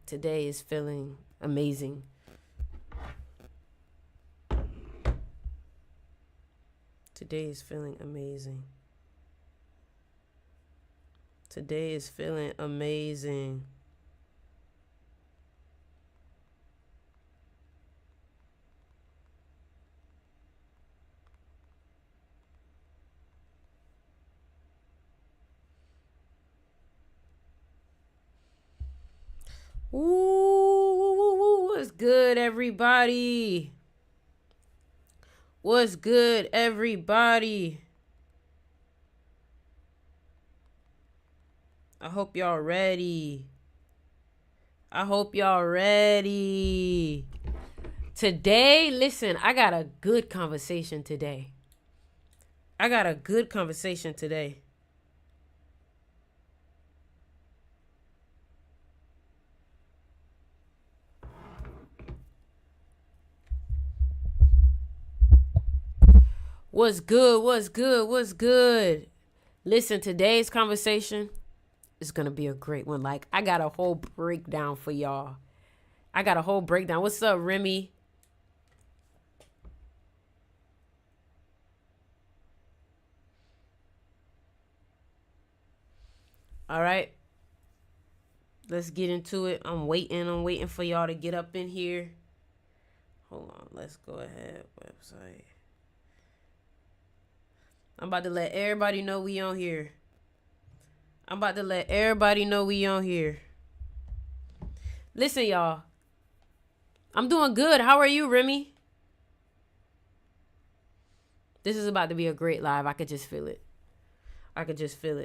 Today is feeling amazing. Today is feeling amazing. Today is feeling amazing. Ooh, what's good, everybody? What's good, everybody? I hope y'all ready. I hope y'all ready. Today, listen, I got a good conversation today. What's good? What's good? Listen, today's conversation is going to be a great one. Like, I got a whole breakdown for y'all. What's up, Remy? All right. Let's get into it. I'm waiting for y'all to get up in here. Hold on. Let's go ahead. Website. I'm about to let everybody know we on here. Listen, y'all. I'm doing good. How are you, Remy? This is about to be a great live. I could just feel it. I could feel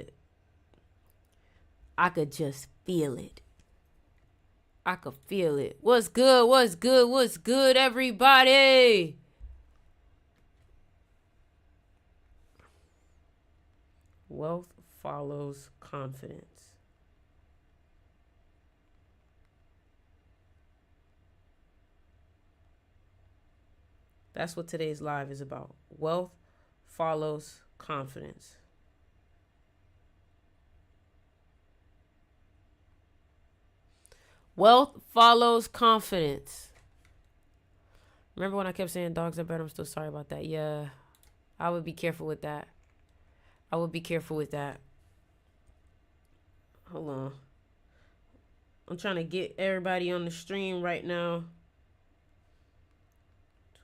it. What's good, everybody? Wealth follows confidence. That's what today's live is about. Wealth follows confidence. Wealth follows confidence. Remember when I kept saying dogs are better? I'm still sorry about that. Yeah, I would be careful with that. Hold on. I'm trying to get everybody on the stream right now.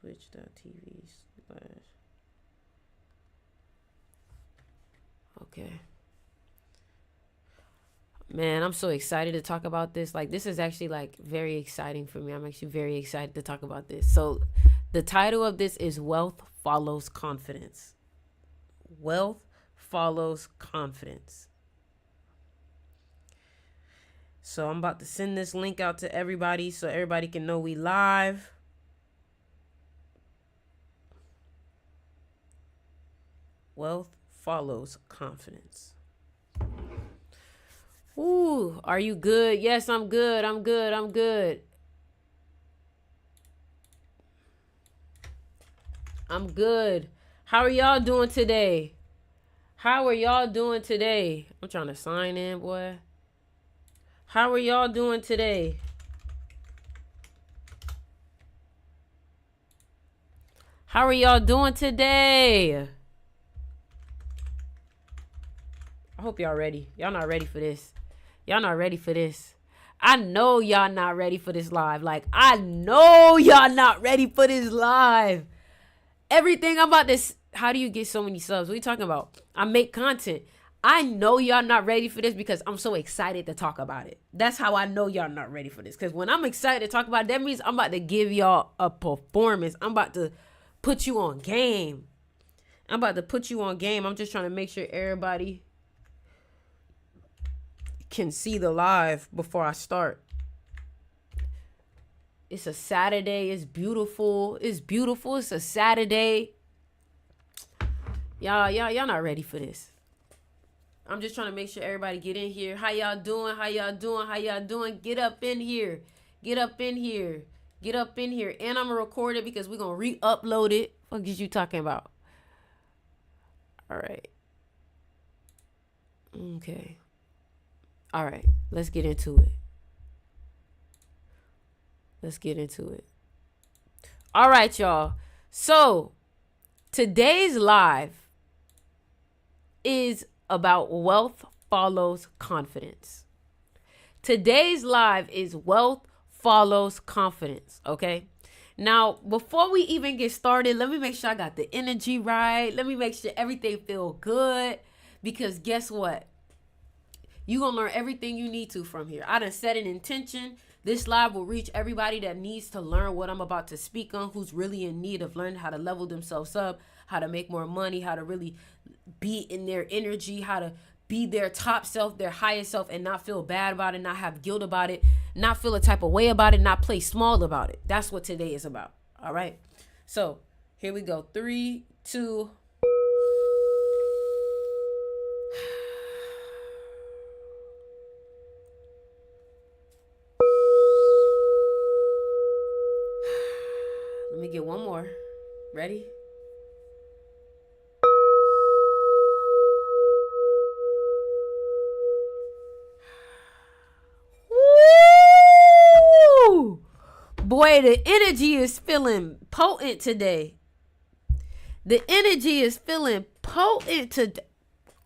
Twitch.tv/. Okay. Man, I'm so excited to talk about this. Like, this is actually like very exciting for me. I'm actually very excited to talk about this. So the title of this is Wealth Follows Confidence. Wealth follows confidence. So I'm about to send this link out to everybody so everybody can know we live. Wealth follows confidence. Ooh, are you good? Yes, I'm good. I'm good. How are y'all doing today? I'm trying to sign in, boy. How are y'all doing today? I hope y'all ready. Y'all not ready for this. I know y'all not ready for this live. Like, I know y'all not ready for this live. Everything I'm about this. How do you get so many subs? What are you talking about? I make content. I know y'all not ready for this because I'm so excited to talk about it. That's how I know y'all not ready for this. Because when I'm excited to talk about it, that means I'm about to give y'all a performance. I'm about to put you on game. I'm just trying to make sure everybody can see the live before I start. It's a Saturday. It's beautiful. It's a Saturday. Y'all not ready for this. I'm just trying to make sure everybody get in here. How y'all doing? Get up in here. And I'm gonna record it because we're gonna re-upload it. What is you talking about? All right. Okay. All right. Let's get into it. Let's get into it. All right, y'all. So today's live is about wealth follows confidence. Today's live is wealth follows confidence. Okay. Now, before we even get started, let me make sure I got the energy right. Let me make sure everything feel good. Because guess what? You're going to learn everything you need to from here. I done set an intention. This live will reach everybody that needs to learn what I'm about to speak on, who's really in need of learning how to level themselves up, how to make more money, how to really be in their energy, how to be their top self, their highest self, and not feel bad about it, not have guilt about it, not feel a type of way about it, not play small about it. That's what today is about. All right. So here we go. 3, 2. Let me get one more. Ready? Woo! Boy, the energy is feeling potent today. The energy is feeling potent today.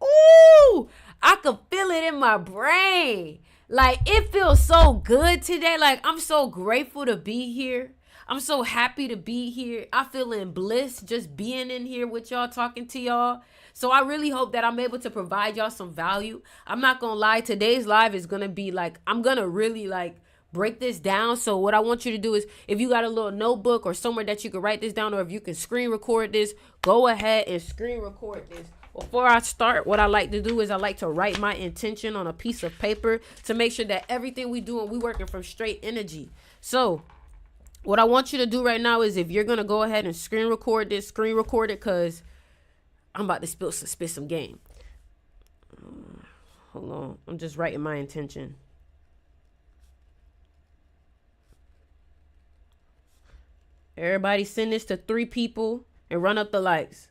Ooh! I could feel it in my brain. Like, it feels so good today. Like, I'm so grateful to be here. I'm so happy to be here. I feel in bliss just being in here with y'all, talking to y'all. So I really hope that I'm able to provide y'all some value. I'm not going to lie. Today's live is going to be like, I'm going to really like break this down. So what I want you to do is, if you got a little notebook or somewhere that you can write this down, or if you can screen record this, go ahead and screen record this. Before I start, what I like to do is I like to write my intention on a piece of paper to make sure that everything we do and we working from straight energy. So what I want you to do right now is, if you're going to go ahead and screen record this, screen record it, because I'm about to spit some game. Hold on. I'm just writing my intention. Everybody send this to 3 people and run up the likes.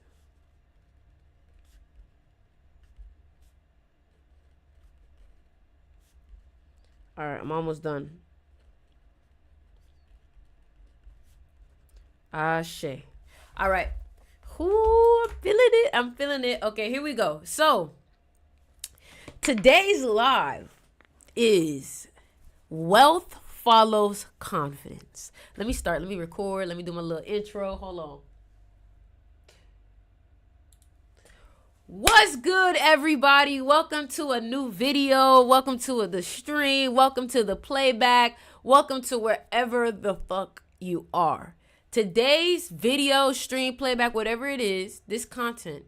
All right, I'm almost done. Ashe. All right. Ooh, I'm feeling it. Okay, here we go. So today's live is wealth follows confidence. Let me start. Let me record. Let me do my little intro. Hold on. What's good, everybody? Welcome to a new video. Welcome to the stream. Welcome to the playback. Welcome to wherever the fuck you are. Today's video, stream, playback, whatever it is, this content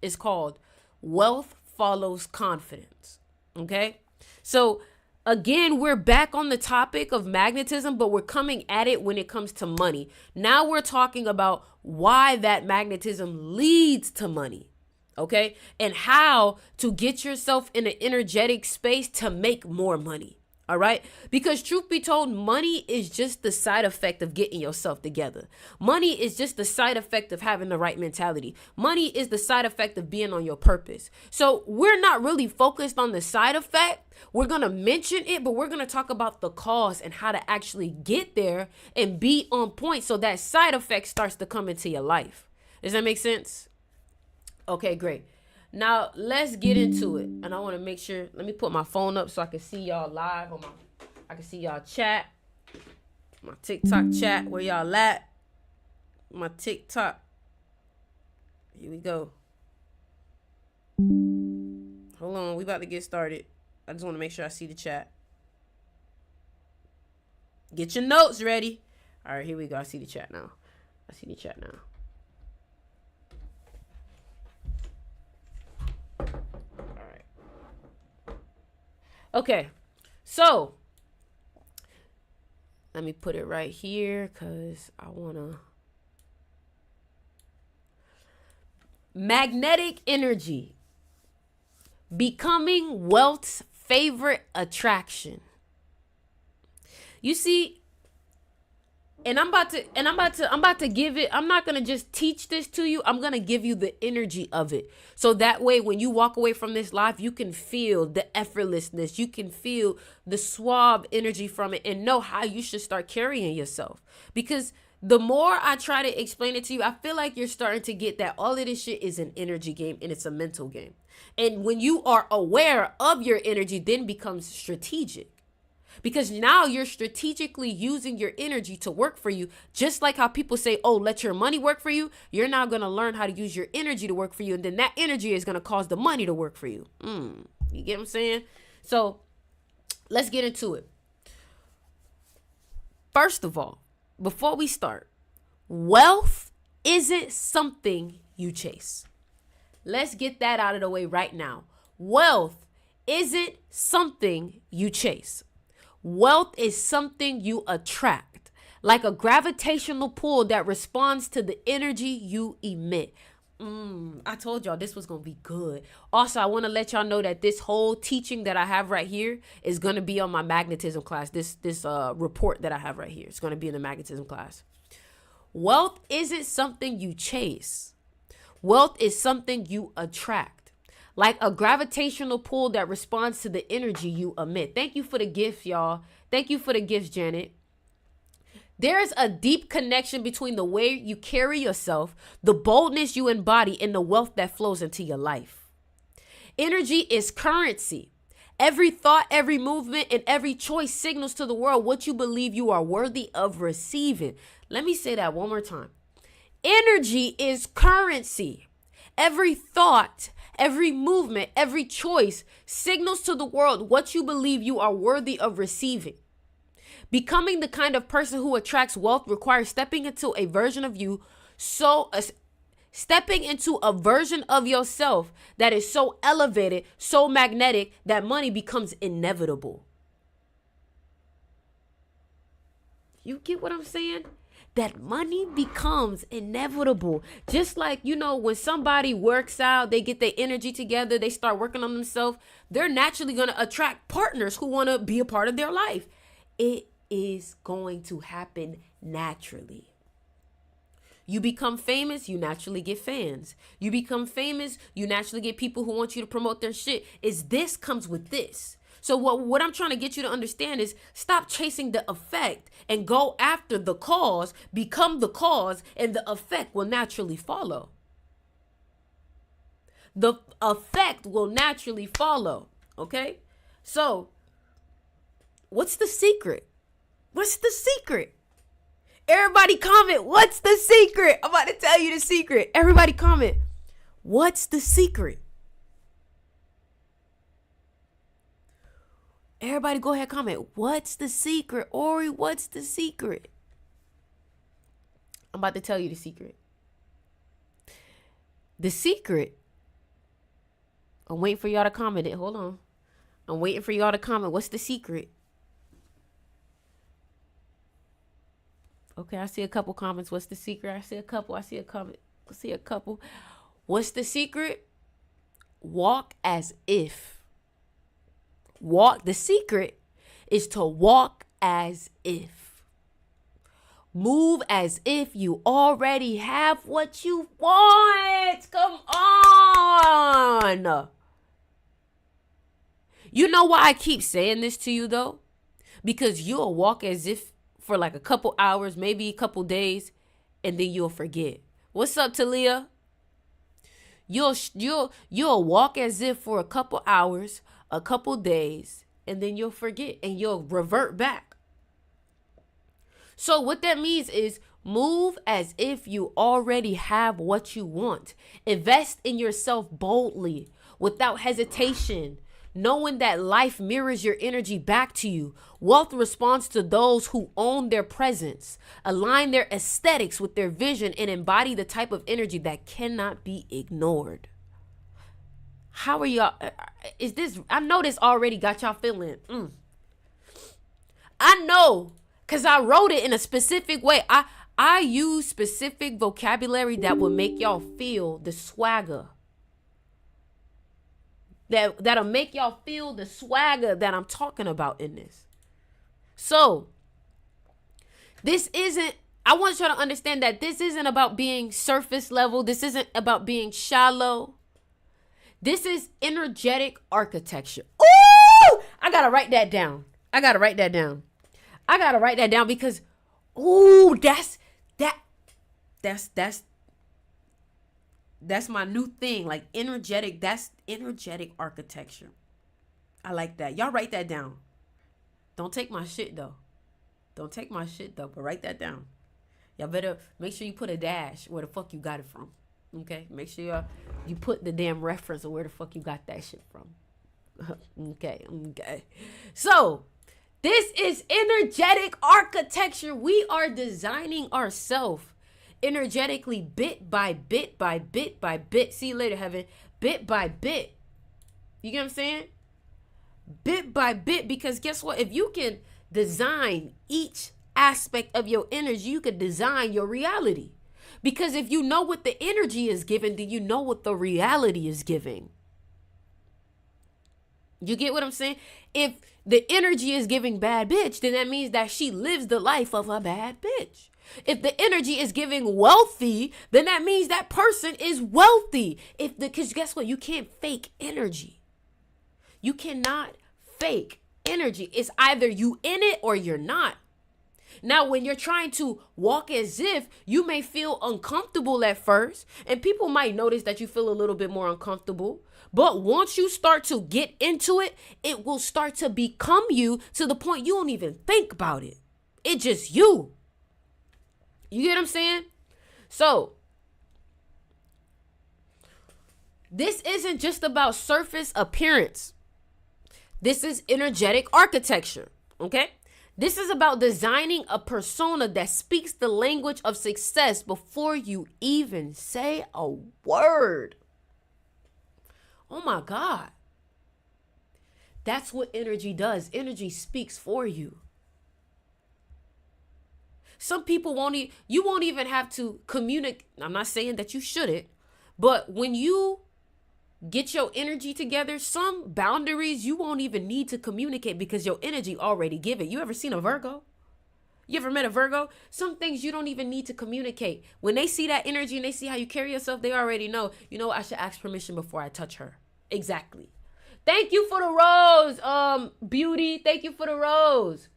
is called Wealth Follows Confidence. Okay? So again, we're back on the topic of magnetism, but we're coming at it when it comes to money. Now we're talking about why that magnetism leads to money. Okay? And how to get yourself in an energetic space to make more money. All right? Because truth be told, money is just the side effect of getting yourself together. Money is just the side effect of having the right mentality. Money is the side effect of being on your purpose. So we're not really focused on the side effect. We're going to mention it, but we're going to talk about the cause and how to actually get there and be on point so that side effect starts to come into your life. Does that make sense? Okay, great. Now let's get into it. And I want to make sure, let me put my phone up so I can see y'all live I can see y'all chat. My TikTok chat, where y'all at? My TikTok. Here we go. Hold on, we about to get started. I just want to make sure I see the chat. Get your notes ready. All right, here we go. I see the chat now. Okay, so let me put it right here because I want to. Magnetic energy. Becoming wealth's favorite attraction. You see, And I'm about to give it. I'm not going to just teach this to you. I'm going to give you the energy of it. So that way, when you walk away from this live, you can feel the effortlessness. You can feel the suave energy from it and know how you should start carrying yourself. Because the more I try to explain it to you, I feel like you're starting to get that all of this shit is an energy game and it's a mental game. And when you are aware of your energy, then becomes strategic. Because now you're strategically using your energy to work for you. Just like how people say, oh, let your money work for you. You're now going to learn how to use your energy to work for you. And then that energy is going to cause the money to work for you. You get what I'm saying? So let's get into it. First of all, before we start, wealth isn't something you chase. Let's get that out of the way right now. Wealth isn't something you chase. Wealth is something you attract, like a gravitational pull that responds to the energy you emit. I told y'all this was going to be good. Also, I want to let y'all know that this whole teaching that I have right here is going to be on my magnetism class. This report that I have right here. It's going to be in the magnetism class. Wealth isn't something you chase. Wealth is something you attract. Like a gravitational pull that responds to the energy you emit. Thank you for the gift, y'all. Thank you for the gifts, Janet. There's a deep connection between the way you carry yourself, the boldness you embody, and the wealth that flows into your life. Energy is currency. Every thought, every movement, and every choice signals to the world what you believe you are worthy of receiving. Let me say that one more time. Energy is currency. Every thought, every movement, every choice signals to the world what you believe you are worthy of receiving. Becoming the kind of person who attracts wealth requires stepping into a version of yourself that is so elevated, so magnetic that money becomes inevitable. You get what I'm saying? That money becomes inevitable. Just like, when somebody works out, they get their energy together, they start working on themselves, they're naturally going to attract partners who want to be a part of their life. It is going to happen naturally. You become famous, you naturally get fans. You become famous, you naturally get people who want you to promote their shit. This comes with this. So what I'm trying to get you to understand is stop chasing the effect and go after the cause, become the cause, and the effect will naturally follow. The effect will naturally follow, okay? So what's the secret? What's the secret? Everybody comment, what's the secret? I'm about to tell you the secret. Everybody comment, what's the secret? Everybody go ahead, comment. What's the secret? Ori, what's the secret? I'm about to tell you the secret. The secret. I'm waiting for y'all to comment it. Hold on. I'm waiting for y'all to comment. What's the secret? Okay, I see a couple comments. What's the secret? I see a couple. I see a comment. I see a couple. What's the secret? Walk as if. The secret is to walk as if. Move as if you already have what you want. Come on. You know why I keep saying this to you though? Because you'll walk as if for like a couple hours, maybe a couple days, and then you'll forget. What's up, Talia? You'll walk as if for a couple hours, a couple days, and then you'll forget and you'll revert back. So what that means is move as if you already have what you want. Invest in yourself boldly, without hesitation, knowing that life mirrors your energy back to you. Wealth responds to those who own their presence, align their aesthetics with their vision, and embody the type of energy that cannot be ignored. How are y'all? I know this already got y'all feeling. I know, because I wrote it in a specific way. I use specific vocabulary that will make y'all feel the swagger. That'll make y'all feel the swagger that I'm talking about in this. So, This isn't, I want you to understand that this isn't about being surface level. This isn't about being shallow. This is energetic architecture. Ooh, I got to write that down. Because, ooh, that's my new thing. Like energetic, that's energetic architecture. I like that. Y'all write that down. Don't take my shit though. But write that down. Y'all better make sure you put a dash where the fuck you got it from. Okay? Make sure you put the damn reference of where the fuck you got that shit from. Okay. So, this is energetic architecture. We are designing ourselves energetically bit by bit by bit by bit. See you later, heaven. Bit by bit. You get what I'm saying? Bit by bit, because guess what? If you can design each aspect of your energy, you could design your reality. Because if you know what the energy is giving, then you know what the reality is giving. You get what I'm saying? If the energy is giving bad bitch, then that means that she lives the life of a bad bitch. If the energy is giving wealthy, then that means that person is wealthy. Because guess what? You can't fake energy. You cannot fake energy. It's either you in it or you're not. Now, when you're trying to walk as if, you may feel uncomfortable at first, and people might notice that you feel a little bit more uncomfortable. But once you start to get into it, it will start to become you to the point you don't even think about it. It's just you. You get what I'm saying? So, this isn't just about surface appearance. This is energetic architecture, okay? This is about designing a persona that speaks the language of success before you even say a word. Oh my God. That's what energy does. Energy speaks for you. Some people you won't even have to communicate. I'm not saying that you shouldn't, but when you get your energy together, some boundaries you won't even need to communicate because your energy already give it. You ever seen a Virgo? You ever met a Virgo? Some things you don't even need to communicate. When they see that energy and they see how you carry yourself, they already know, you know, I should ask permission before I touch her. Exactly. Thank you for the rose, beauty. Thank you for the rose.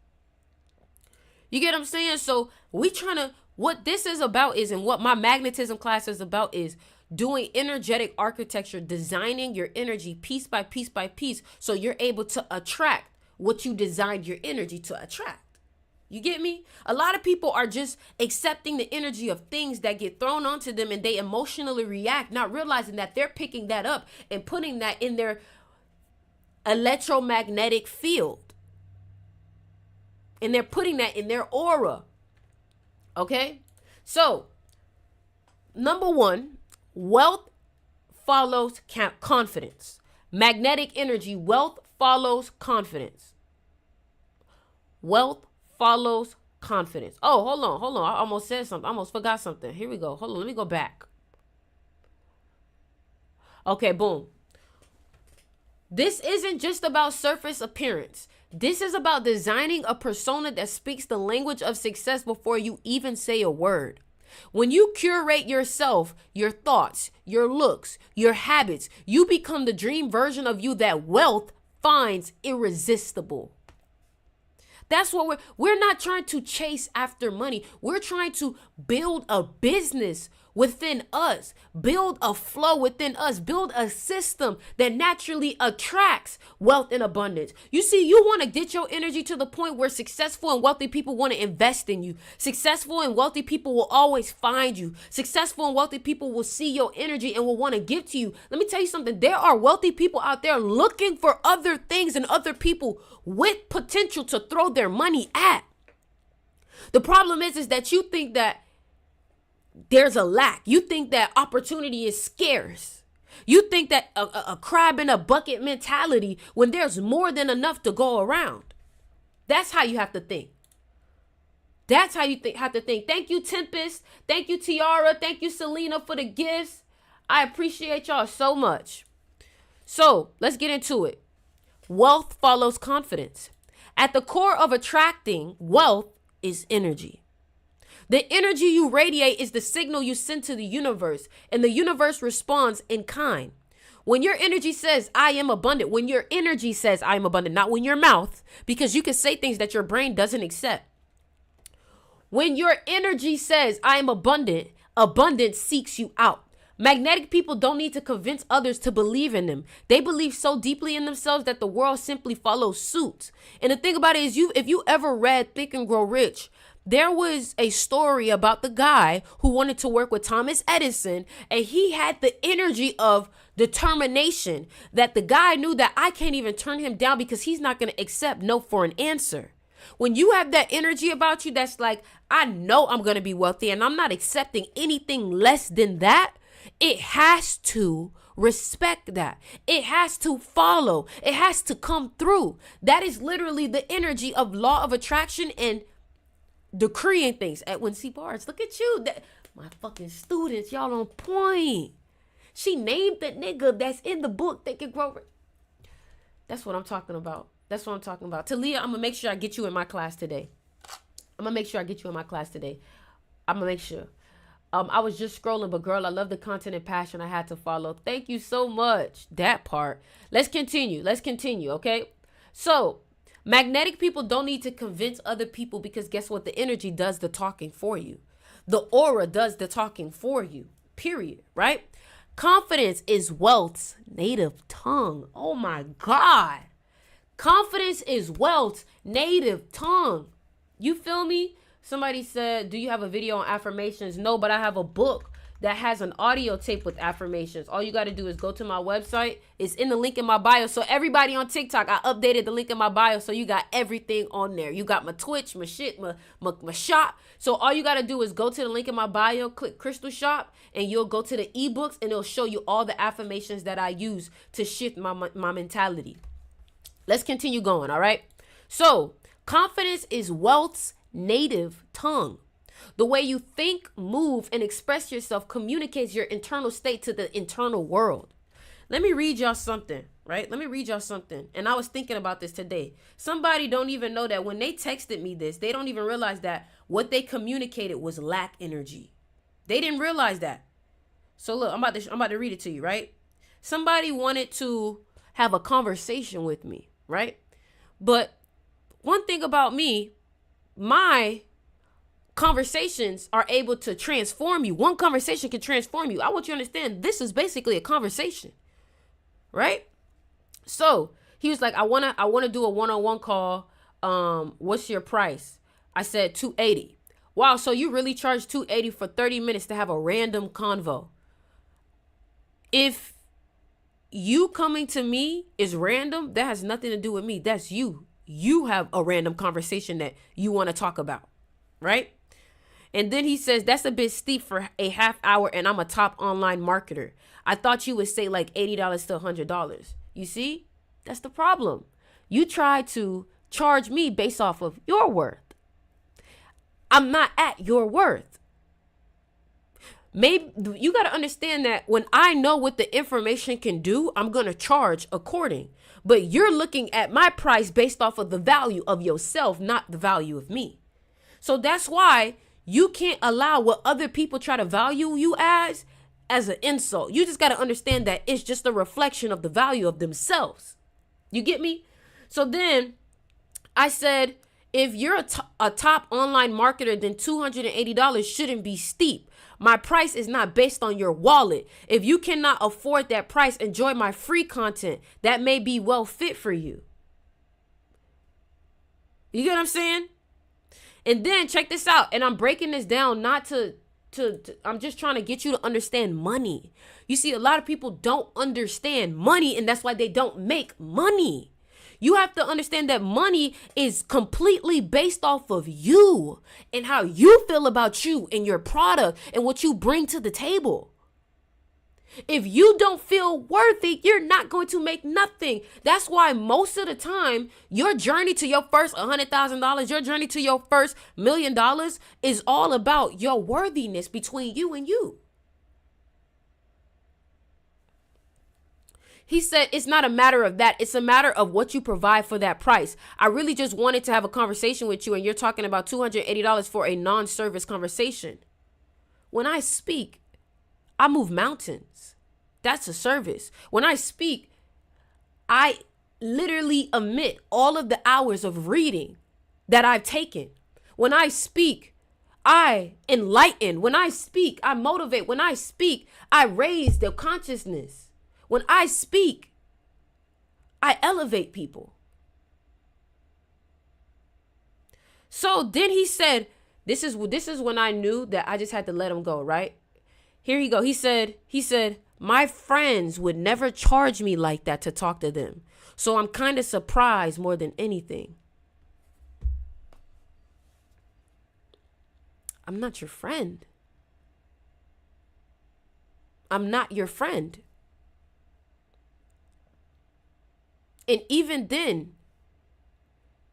You get what I'm saying? So what this is about is, and what my magnetism class is about, is doing energetic architecture, designing your energy piece by piece by piece, so you're able to attract what you designed your energy to attract. You get me? A lot of people are just accepting the energy of things that get thrown onto them, and they emotionally react, not realizing that they're picking that up and putting that in their electromagnetic field. And they're putting that in their aura. Okay? So, number one, wealth follows confidence. Magnetic energy, wealth follows confidence. Wealth follows confidence. Oh, hold on. I almost said something. I almost forgot something. Here we go. Hold on. Let me go back. Okay, boom. This isn't just about surface appearance. This is about designing a persona that speaks the language of success before you even say a word. When you curate yourself, your thoughts, your looks, your habits, you become the dream version of you that wealth finds irresistible. That's what we're not trying to chase after money. We're trying to build a business within us, build a flow within us, build a system that naturally attracts wealth and abundance. You see, you want to get your energy to the point where successful and wealthy people want to invest in you. Successful and wealthy people will always find you. Successful and wealthy people will see your energy and will want to give to you. Let me tell you something. There are wealthy people out there looking for other things and other people with potential to throw their money at. The problem is that you think that there's a lack. You think that opportunity is scarce. You think that a crab in a bucket mentality when there's more than enough to go around. That's how you have to think. That's how you have to think. Thank you, Tempest. Thank you, Tiara. Thank you, Selena, for the gifts. I appreciate y'all so much. So let's get into it. Wealth follows confidence. At the core of attracting wealth is energy. The energy you radiate is the signal you send to the universe, and the universe responds in kind. When your energy says, I am abundant, when your energy says, I am abundant, not when your mouth, because you can say things that your brain doesn't accept. When your energy says, I am abundant, abundance seeks you out. Magnetic people don't need to convince others to believe in them. They believe so deeply in themselves that the world simply follows suit. And the thing about it is, if you ever read Think and Grow Rich, there was a story about the guy who wanted to work with Thomas Edison, and he had the energy of determination that the guy knew that I can't even turn him down because he's not going to accept no for an answer. When you have that energy about you that's like, I know I'm going to be wealthy and I'm not accepting anything less than that, it has to respect that. It has to follow. It has to come through. That is literally the energy of law of attraction and decreeing things. Edwin C. Barnes, look at you. My fucking students, y'all on point. She named the nigga that's in the book Think and Grow Rich. That's what I'm talking about. That's what I'm talking about. Talia, I'm going to make sure I get you in my class today. I'm going to make sure I get you in my class today. I'm going to make sure. I was just scrolling, but girl, I love the content and passion I had to follow. Thank you so much. That part. Let's continue. Okay? So, magnetic people don't need to convince other people because guess what? The energy does the talking for you. The aura does the talking for you. Period. Right? Confidence is wealth's native tongue. Oh my God. Confidence is wealth's native tongue. You feel me? Somebody said, do you have a video on affirmations? No, but I have a book that has an audio tape with affirmations. All you got to do is go to my website. It's in the link in my bio. So everybody on TikTok, I updated the link in my bio. So you got everything on there. You got my Twitch, my shit, my shop. So all you got to do is go to the link in my bio, click Crystal Shop, and you'll go to the ebooks and it'll show you all the affirmations that I use to shift my mentality. Let's continue going. All right. So confidence is wealth's native tongue. The way you think, move, and express yourself communicates your internal state to the internal world. Let me read y'all something, right? And I was thinking about this today. Somebody don't even know that when they texted me this, they don't even realize that what they communicated was lack energy. They didn't realize that. So look, I'm about to read it to you, right? Somebody wanted to have a conversation with me, right? But one thing about me, my conversations are able to transform you. One conversation can transform you. I want you to understand this is basically a conversation, right? So he was like, I wanna do a one-on-one call. What's your price? I said $280. Wow, so you really charge $280 for 30 minutes to have a random convo. If you coming to me is random, that has nothing to do with me. That's you. You have a random conversation that you want to talk about, right? And then he says, that's a bit steep for a half hour and I'm a top online marketer. I thought you would say like $80 to $100. You see, that's the problem. You try to charge me based off of your worth. I'm not at your worth. Maybe you got to understand that when I know what the information can do, I'm going to charge according. But you're looking at my price based off of the value of yourself, not the value of me. So that's why you can't allow what other people try to value you as an insult. You just got to understand that it's just a reflection of the value of themselves. You get me? So then I said, if you're a top online marketer, then $280 shouldn't be steep. My price is not based on your wallet. If you cannot afford that price, enjoy my free content. That may be well fit for you. You get what I'm saying? And then check this out. And I'm breaking this down not to I'm just trying to get you to understand money. You see, a lot of people don't understand money, and that's why they don't make money. You have to understand that money is completely based off of you and how you feel about you and your product and what you bring to the table. If you don't feel worthy, you're not going to make nothing. That's why most of the time, your journey to your first $100,000, your journey to your first $1 million is all about your worthiness between you and you. He said, it's not a matter of that. It's a matter of what you provide for that price. I really just wanted to have a conversation with you, and you're talking about $280 for a non-service conversation. When I speak, I move mountains. That's a service. When I speak, I literally omit all of the hours of reading that I've taken. When I speak, I enlighten. When I speak, I motivate. When I speak, I raise their consciousness. When I speak, I elevate people. So then he said, this is when I knew that I just had to let him go, right? Here you go. He said, my friends would never charge me like that to talk to them. So I'm kind of surprised more than anything. I'm not your friend. I'm not your friend. And even then,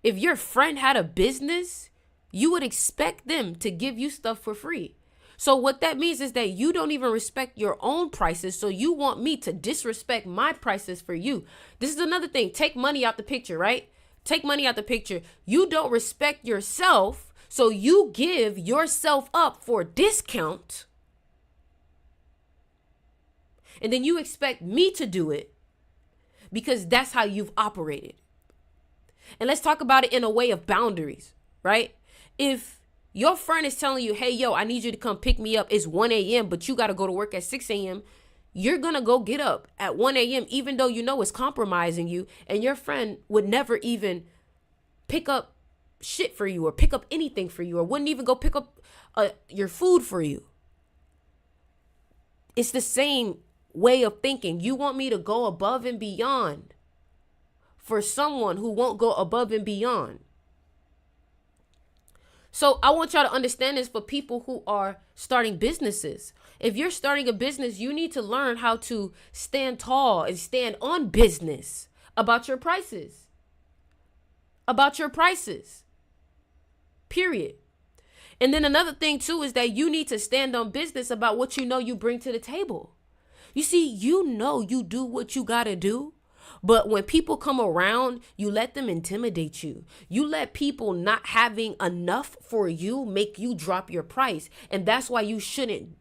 if your friend had a business, you would expect them to give you stuff for free. So what that means is that you don't even respect your own prices. So you want me to disrespect my prices for you. This is another thing. Take money out the picture, right? Take money out the picture. You don't respect yourself. So you give yourself up for a discount. And then you expect me to do it because that's how you've operated. And let's talk about it in a way of boundaries, right? If your friend is telling you, hey, yo, I need you to come pick me up. It's 1 a.m., but you got to go to work at 6 a.m. You're going to go get up at 1 a.m., even though you know it's compromising you. And your friend would never even pick up shit for you or pick up anything for you or wouldn't even go pick up your food for you. It's the same way of thinking. You want me to go above and beyond for someone who won't go above and beyond. So I want y'all to understand this for people who are starting businesses. If you're starting a business, you need to learn how to stand tall and stand on business about your prices. About your prices. Period. And then another thing too is that you need to stand on business about what you know you bring to the table. You see, you know you do what you gotta do. But when people come around, you let them intimidate you. You let people not having enough for you make you drop your price. And that's why you shouldn't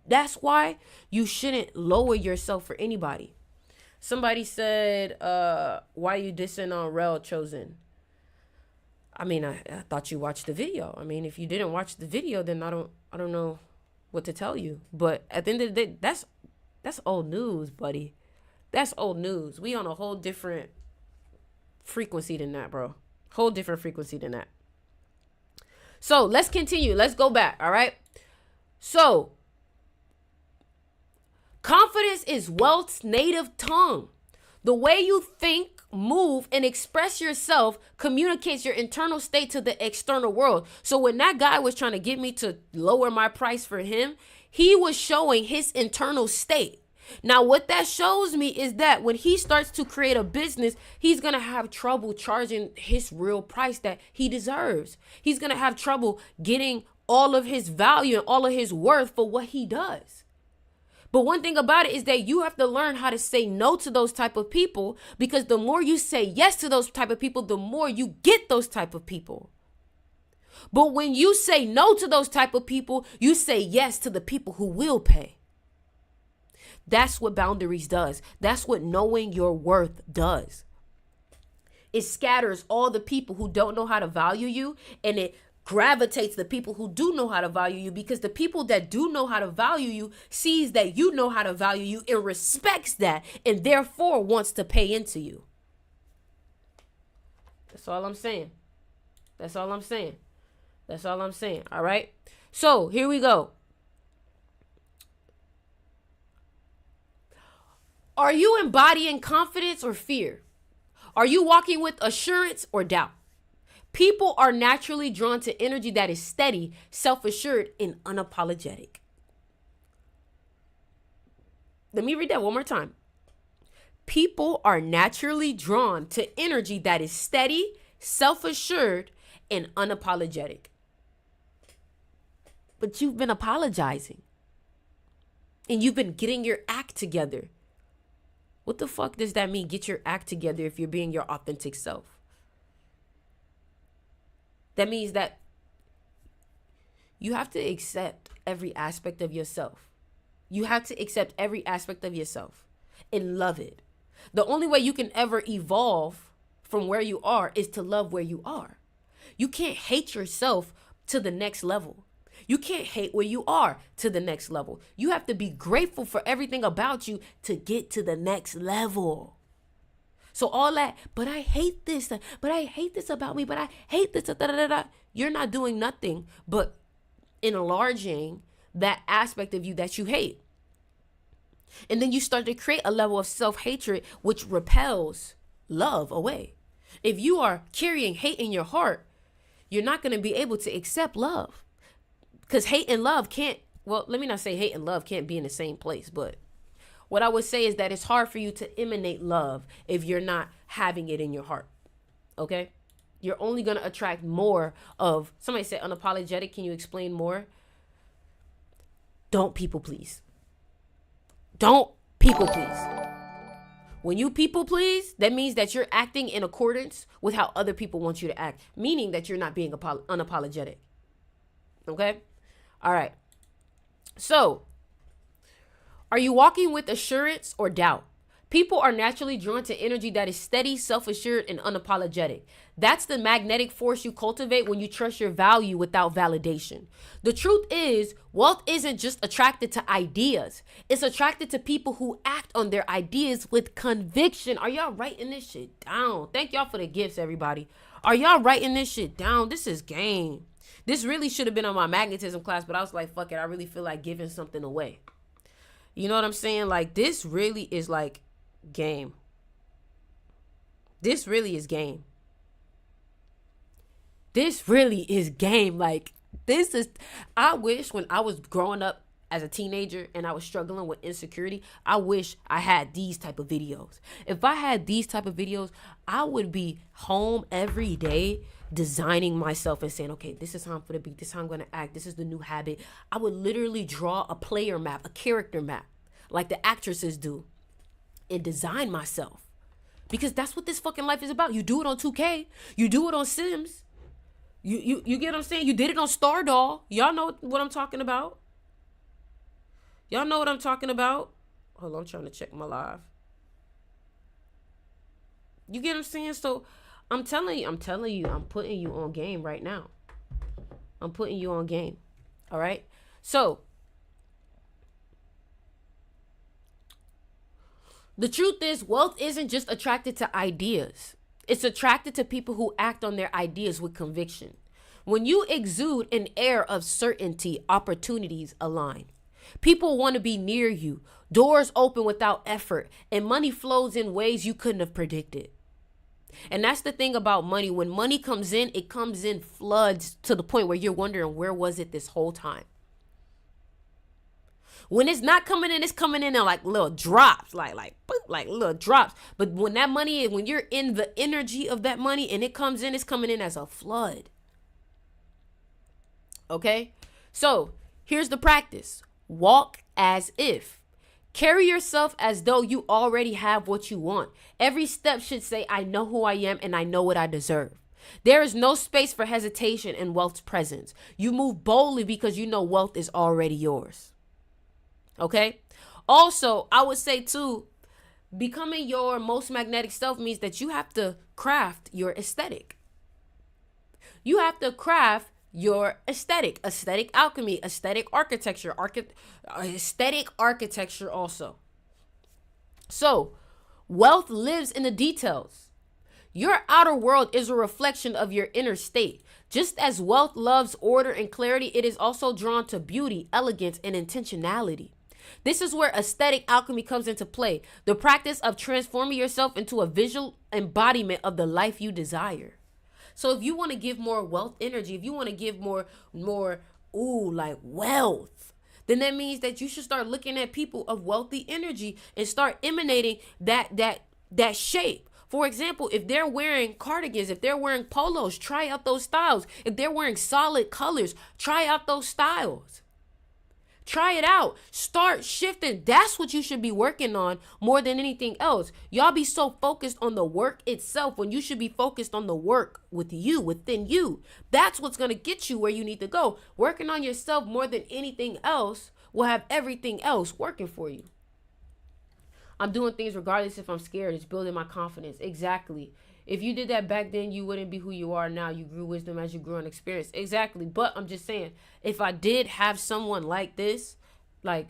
lower yourself for anybody. Somebody said, why you dissing on Rel Chosen? I mean, I thought you watched the video. I mean, if you didn't watch the video, then I don't know what to tell you. But at the end of the day, that's old news, buddy. That's old news. We on a whole different frequency than that, bro. Whole different frequency than that. So let's continue. Let's go back. All right. So confidence is wealth's native tongue. The way you think, move, and express yourself communicates your internal state to the external world. So when that guy was trying to get me to lower my price for him, he was showing his internal state. Now, what that shows me is that when he starts to create a business, he's going to have trouble charging his real price that he deserves. He's going to have trouble getting all of his value and all of his worth for what he does. But one thing about it is that you have to learn how to say no to those type of people, because the more you say yes to those type of people, the more you get those type of people. But when you say no to those type of people, you say yes to the people who will pay. That's what boundaries does. That's what knowing your worth does. It scatters all the people who don't know how to value you, and it gravitates the people who do know how to value you, because the people that do know how to value you sees that you know how to value you and respects that, and therefore wants to pay into you. That's all I'm saying. That's all I'm saying. That's all I'm saying. All right. So here we go. Are you embodying confidence or fear? Are you walking with assurance or doubt? People are naturally drawn to energy that is steady, self-assured, and unapologetic. Let me read that one more time. People are naturally drawn to energy that is steady, self-assured, and unapologetic. But you've been apologizing. And you've been getting your act together. What the fuck does that mean? Get your act together if you're being your authentic self. That means that you have to accept every aspect of yourself. You have to accept every aspect of yourself and love it. The only way you can ever evolve from where you are is to love where you are. You can't hate yourself to the next level. You can't hate where you are to the next level. You have to be grateful for everything about you to get to the next level. So all that, but I hate this, but I hate this about me, but I hate this, you're not doing nothing but enlarging that aspect of you that you hate. And then you start to create a level of self-hatred which repels love away. If you are carrying hate in your heart, you're not going to be able to accept love. Because hate and love can't, well, let me not say hate and love can't be in the same place, but what I would say is that it's hard for you to emanate love if you're not having it in your heart. Okay? You're only going to attract more of, somebody said unapologetic. Can you explain more? Don't people please. Don't people please. When you people please, that means that you're acting in accordance with how other people want you to act, meaning that you're not being unapologetic. Okay? All right. So, are you walking with assurance or doubt? People are naturally drawn to energy that is steady, self-assured, and unapologetic. That's the magnetic force you cultivate when you trust your value without validation. The truth is, wealth isn't just attracted to ideas. It's attracted to people who act on their ideas with conviction. Are y'all writing this shit down? Thank y'all for the gifts, everybody. Are y'all writing this shit down? This is game. This really should have been on my magnetism class, but I was like, fuck it. I really feel like giving something away. You know what I'm saying? Like, this really is like game. This really is game. This really is game. Like, this is, I wish when I was growing up as a teenager and I was struggling with insecurity, I wish I had these type of videos. If I had these type of videos, I would be home every day designing myself and saying, okay, this is how I'm going to be. This is how I'm going to act. This is the new habit. I would literally draw a player map, a character map, like the actresses do, and design myself. Because that's what this fucking life is about. You do it on 2K. You do it on Sims. You get what I'm saying? You did it on Stardoll. Y'all know what I'm talking about. Y'all know what I'm talking about. Hold on, I'm trying to check my live. You get what I'm saying? So I'm telling you, I'm putting you on game right now. I'm putting you on game. All right? So the truth is, wealth isn't just attracted to ideas. It's attracted to people who act on their ideas with conviction. When you exude an air of certainty, opportunities align. People want to be near you. Doors open without effort, and money flows in ways you couldn't have predicted. And that's the thing about money. When money comes in, it comes in floods to the point where you're wondering, where was it this whole time? When it's not coming in, it's coming in like little drops, like boop, like little drops. But when that money is, when you're in the energy of that money and it comes in, it's coming in as a flood. Okay? So here's the practice. Walk as if. Carry yourself as though you already have what you want. Every step should say, I know who I am and I know what I deserve. There is no space for hesitation in wealth's presence. You move boldly because you know wealth is already yours. Okay? Also, I would say too, becoming your most magnetic self means that you have to craft your aesthetic. You have to craft your aesthetic alchemy, aesthetic architecture also. So, wealth lives in the details. Your outer world is a reflection of your inner state. Just as wealth loves order and clarity, it is also drawn to beauty, elegance, and intentionality. This is where aesthetic alchemy comes into play, the practice of transforming yourself into a visual embodiment of the life you desire. So if you want to give more wealth energy, if you want to give more like wealth, then that means that you should start looking at people of wealthy energy and start emanating that shape. For example, if they're wearing cardigans, if they're wearing polos, try out those styles. If they're wearing solid colors, try out those styles. Try it out. Start shifting. That's what you should be working on more than anything else. Y'all be so focused on the work itself when you should be focused on the work with you, within you. That's what's going to get you where you need to go. Working on yourself more than anything else will have everything else working for you. I'm doing things regardless if I'm scared. It's building my confidence. Exactly. If you did that back then, you wouldn't be who you are now. You grew wisdom as you grew in experience. Exactly. But I'm just saying, if I did have someone like this, like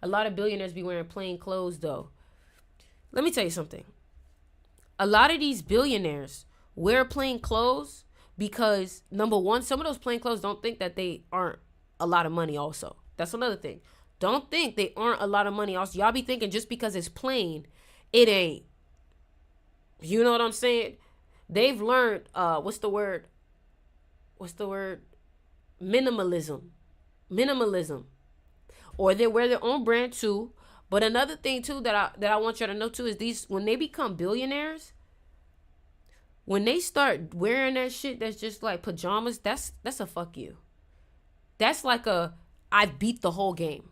a lot of billionaires be wearing plain clothes though. Let me tell you something. A lot of these billionaires wear plain clothes because, number one, some of those plain clothes don't think that they aren't a lot of money also. That's another thing. Don't think they aren't a lot of money also. Y'all be thinking just because it's plain, it ain't. You know what I'm saying? They've learned, what's the word? Minimalism. Or they wear their own brand too. But another thing too that I want you to know too is these, when they become billionaires, when they start wearing that shit that's just like pajamas, that's a fuck you. That's like a I beat the whole game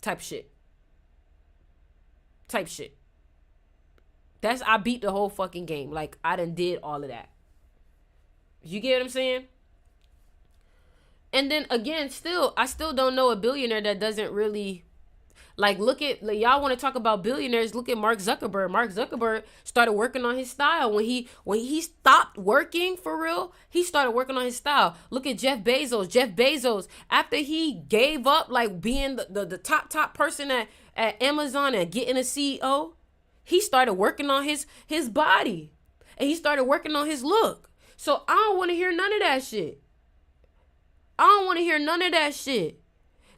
type shit. That's I beat the whole fucking game. Like I done did all of that. You get what I'm saying? And then again, I still don't know a billionaire that doesn't really like y'all want to talk about billionaires. Look at Mark Zuckerberg. Mark Zuckerberg started working on his style when he stopped working for real. He started working on his style. Look at Jeff Bezos. Jeff Bezos, after he gave up like being the top person at Amazon and getting a CEO, he started working on his body and he started working on his look. So I don't want to hear none of that shit.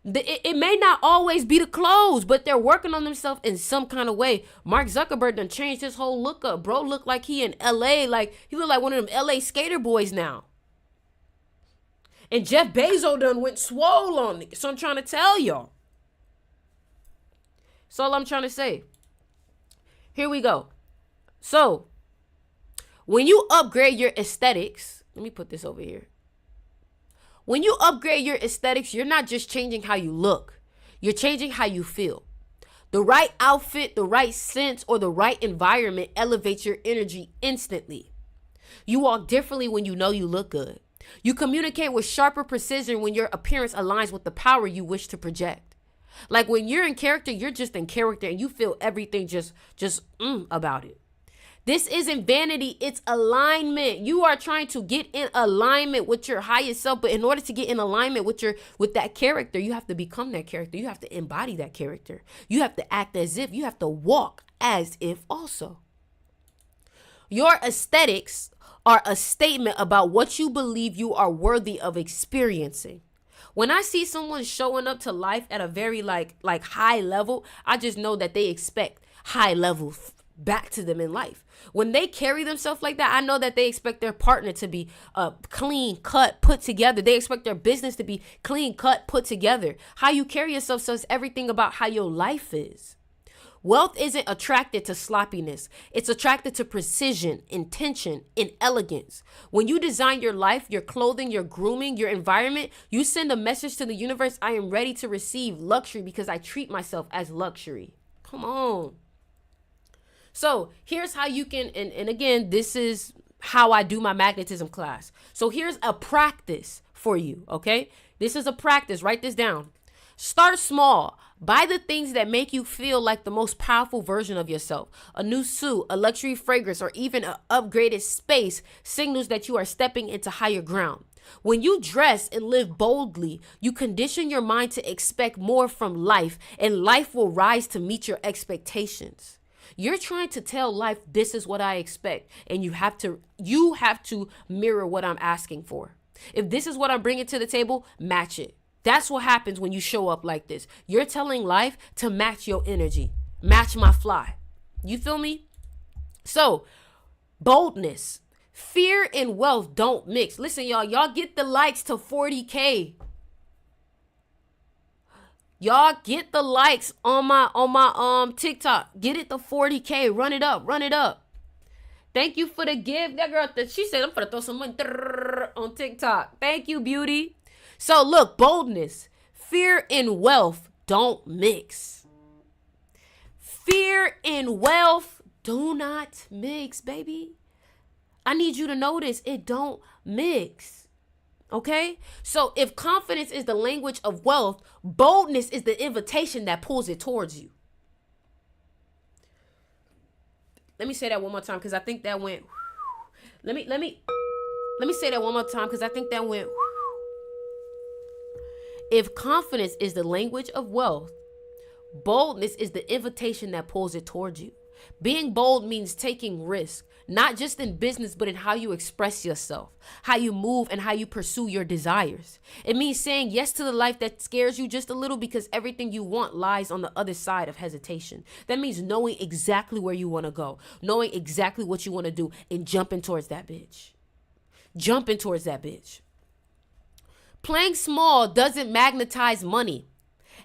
It may not always be the clothes, but they're working on themselves in some kind of way. Mark Zuckerberg done changed his whole look up. Bro look like he in LA. Like he look like one of them LA skater boys now. And Jeff Bezos done went swole on it. So I'm trying to tell y'all. That's all I'm trying to say. Here we go. So, when you upgrade your aesthetics, let me put this over here. When you upgrade your aesthetics, you're not just changing how you look. You're changing how you feel. The right outfit, the right sense, or the right environment elevates your energy instantly. You walk differently when you know you look good. You communicate with sharper precision when your appearance aligns with the power you wish to project. Like when you're in character, you're just in character and you feel everything just about it. This isn't vanity, it's alignment. You are trying to get in alignment with your highest self, but in order to get in alignment with that character, you have to become that character. You have to embody that character. You have to act as if, you have to walk as if also. Your aesthetics are a statement about what you believe you are worthy of experiencing. When I see someone showing up to life at a very like high level, I just know that they expect high level back to them in life. When they carry themselves like that, I know that they expect their partner to be clean cut, put together. They expect their business to be clean cut, put together. How you carry yourself says everything about how your life is. Wealth isn't attracted to sloppiness. It's attracted to precision, intention, and elegance. When you design your life, your clothing, your grooming, your environment, you send a message to the universe, I am ready to receive luxury because I treat myself as luxury. Come on. So here's how you can, and again, this is how I do my magnetism class. So here's a practice for you, okay? This is a practice. Write this down. Start small. Buy the things that make you feel like the most powerful version of yourself. A new suit, a luxury fragrance, or even an upgraded space signals that you are stepping into higher ground. When you dress and live boldly, you condition your mind to expect more from life, and life will rise to meet your expectations. You're trying to tell life, this is what I expect, and you have to mirror what I'm asking for. If this is what I'm bringing to the table, match it. That's what happens when you show up like this. You're telling life to match your energy, match my fly. You feel me? So, boldness, fear and wealth don't mix. Listen, y'all get the likes to 40K. Y'all get the likes on my TikTok. Get it to 40K. Run it up. Thank you for the gift. That girl, she said I'm gonna throw some money on TikTok. Thank you, beauty. So look, boldness, fear and wealth don't mix. Fear and wealth do not mix, baby. I need you to notice it don't mix. Okay? So if confidence is the language of wealth, boldness is the invitation that pulls it towards you. Let me say that one more time because I think that went. Let me say that one more time because I think that went. If confidence is the language of wealth, boldness is the invitation that pulls it towards you. Being bold means taking risks, not just in business, but in how you express yourself, how you move, and how you pursue your desires. It means saying yes to the life that scares you just a little because everything you want lies on the other side of hesitation. That means knowing exactly where you want to go, knowing exactly what you want to do, and jumping towards that bitch. Jumping towards that bitch. Playing small doesn't magnetize money.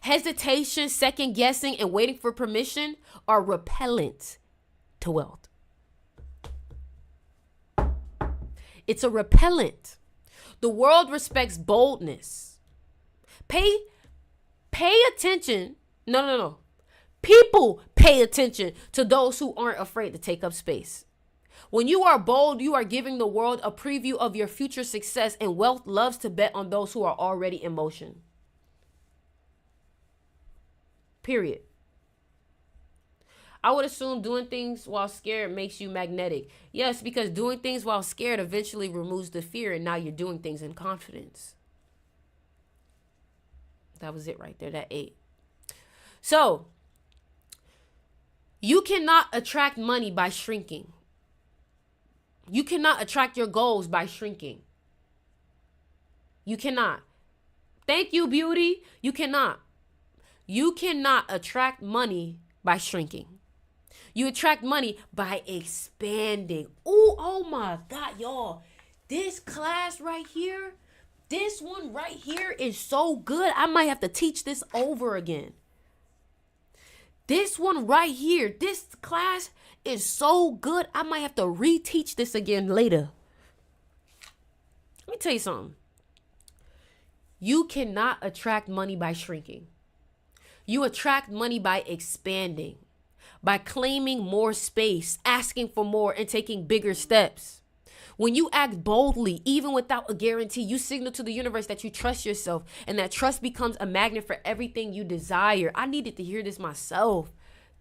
Hesitation, second guessing, and waiting for permission are repellent to wealth. It's a repellent. The world respects boldness. Pay attention. No. People pay attention to those who aren't afraid to take up space. When you are bold, you are giving the world a preview of your future success, and wealth loves to bet on those who are already in motion. Period. I would assume doing things while scared makes you magnetic. Yes, because doing things while scared eventually removes the fear, and now you're doing things in confidence. That was it right there, that 8. So, you cannot attract money by shrinking. You cannot attract your goals by shrinking. You cannot. Thank you, beauty. You cannot. You cannot attract money by shrinking. You attract money by expanding. Ooh, oh my God, y'all. This class right here, this one right here is so good. I might have to teach this over again. This one right here, this class is so good. I might have to reteach this again later. Let me tell you something. You cannot attract money by shrinking. You attract money by expanding, by claiming more space, asking for more, and taking bigger steps. When you act boldly, even without a guarantee, you signal to the universe that you trust yourself, and that trust becomes a magnet for everything you desire. I needed to hear this myself.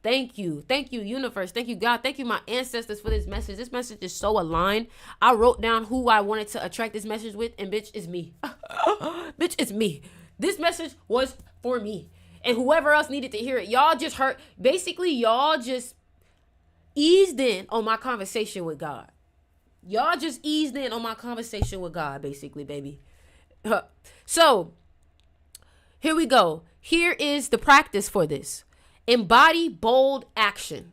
Thank you. Thank you, universe. Thank you, God. Thank you, my ancestors, for this message. This message is so aligned. I wrote down who I wanted to attract this message with, and bitch, it's me. Bitch, it's me. This message was for me. And whoever else needed to hear it. Y'all just heard. Basically, y'all just eased in on my conversation with God. Y'all just eased in on my conversation with God, basically, baby. So, here we go. Here is the practice for this. Embody bold action.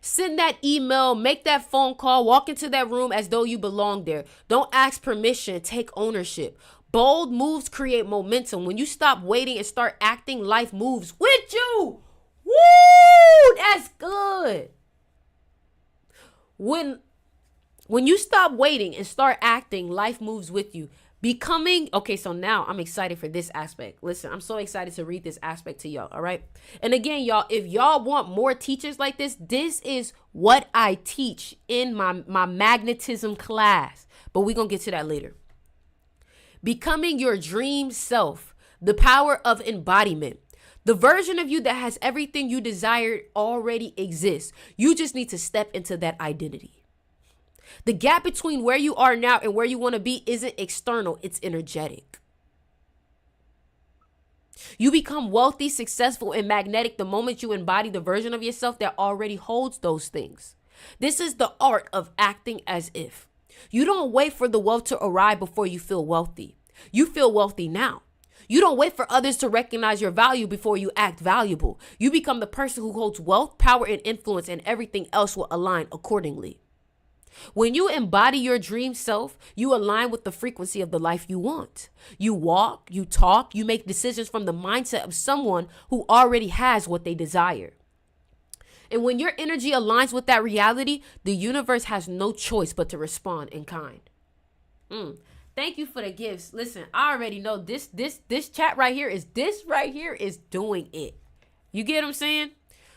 Send that email, make that phone call, walk into that room as though you belong there. Don't ask permission, take ownership. Bold moves create momentum. When you stop waiting and start acting, life moves with you. Woo! That's good. When you stop waiting and start acting, life moves with you. Okay, so now I'm excited for this aspect. Listen, I'm so excited to read this aspect to y'all, all right? And again, y'all, if y'all want more teachers like this is what I teach in my magnetism class. But we're going to get to that later. Becoming your dream self, the power of embodiment. The version of you that has everything you desired already exists. You just need to step into that identity. The gap between where you are now and where you want to be isn't external, it's energetic. You become wealthy, successful, and magnetic the moment you embody the version of yourself that already holds those things. This is the art of acting as if. You don't wait for the wealth to arrive before you feel wealthy. You feel wealthy now. You don't wait for others to recognize your value before you act valuable. You become the person who holds wealth, power, and influence, and everything else will align accordingly. When you embody your dream self, you align with the frequency of the life you want. You walk, you talk, you make decisions from the mindset of someone who already has what they desire. And when your energy aligns with that reality, the universe has no choice but to respond in kind. Thank you for the gifts. Listen, I already know this chat right here is doing it. You get what I'm saying?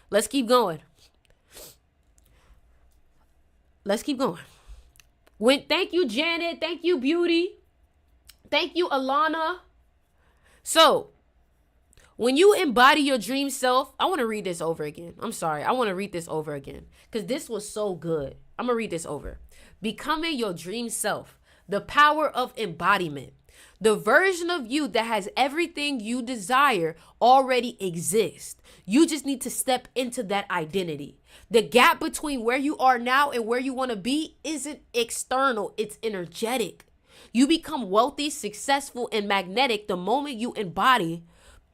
Let's keep going. Thank you, Janet. Thank you, Beauty. Thank you, Alana. So, when you embody your dream self, I want to read this over again. I'm sorry. I want to read this over again because this was so good. I'm going to read this over. Becoming your dream self, the power of embodiment. The version of you that has everything you desire already exists. You just need to step into that identity. The gap between where you are now and where you want to be isn't external, it's energetic. You become wealthy, successful, and magnetic the moment you embody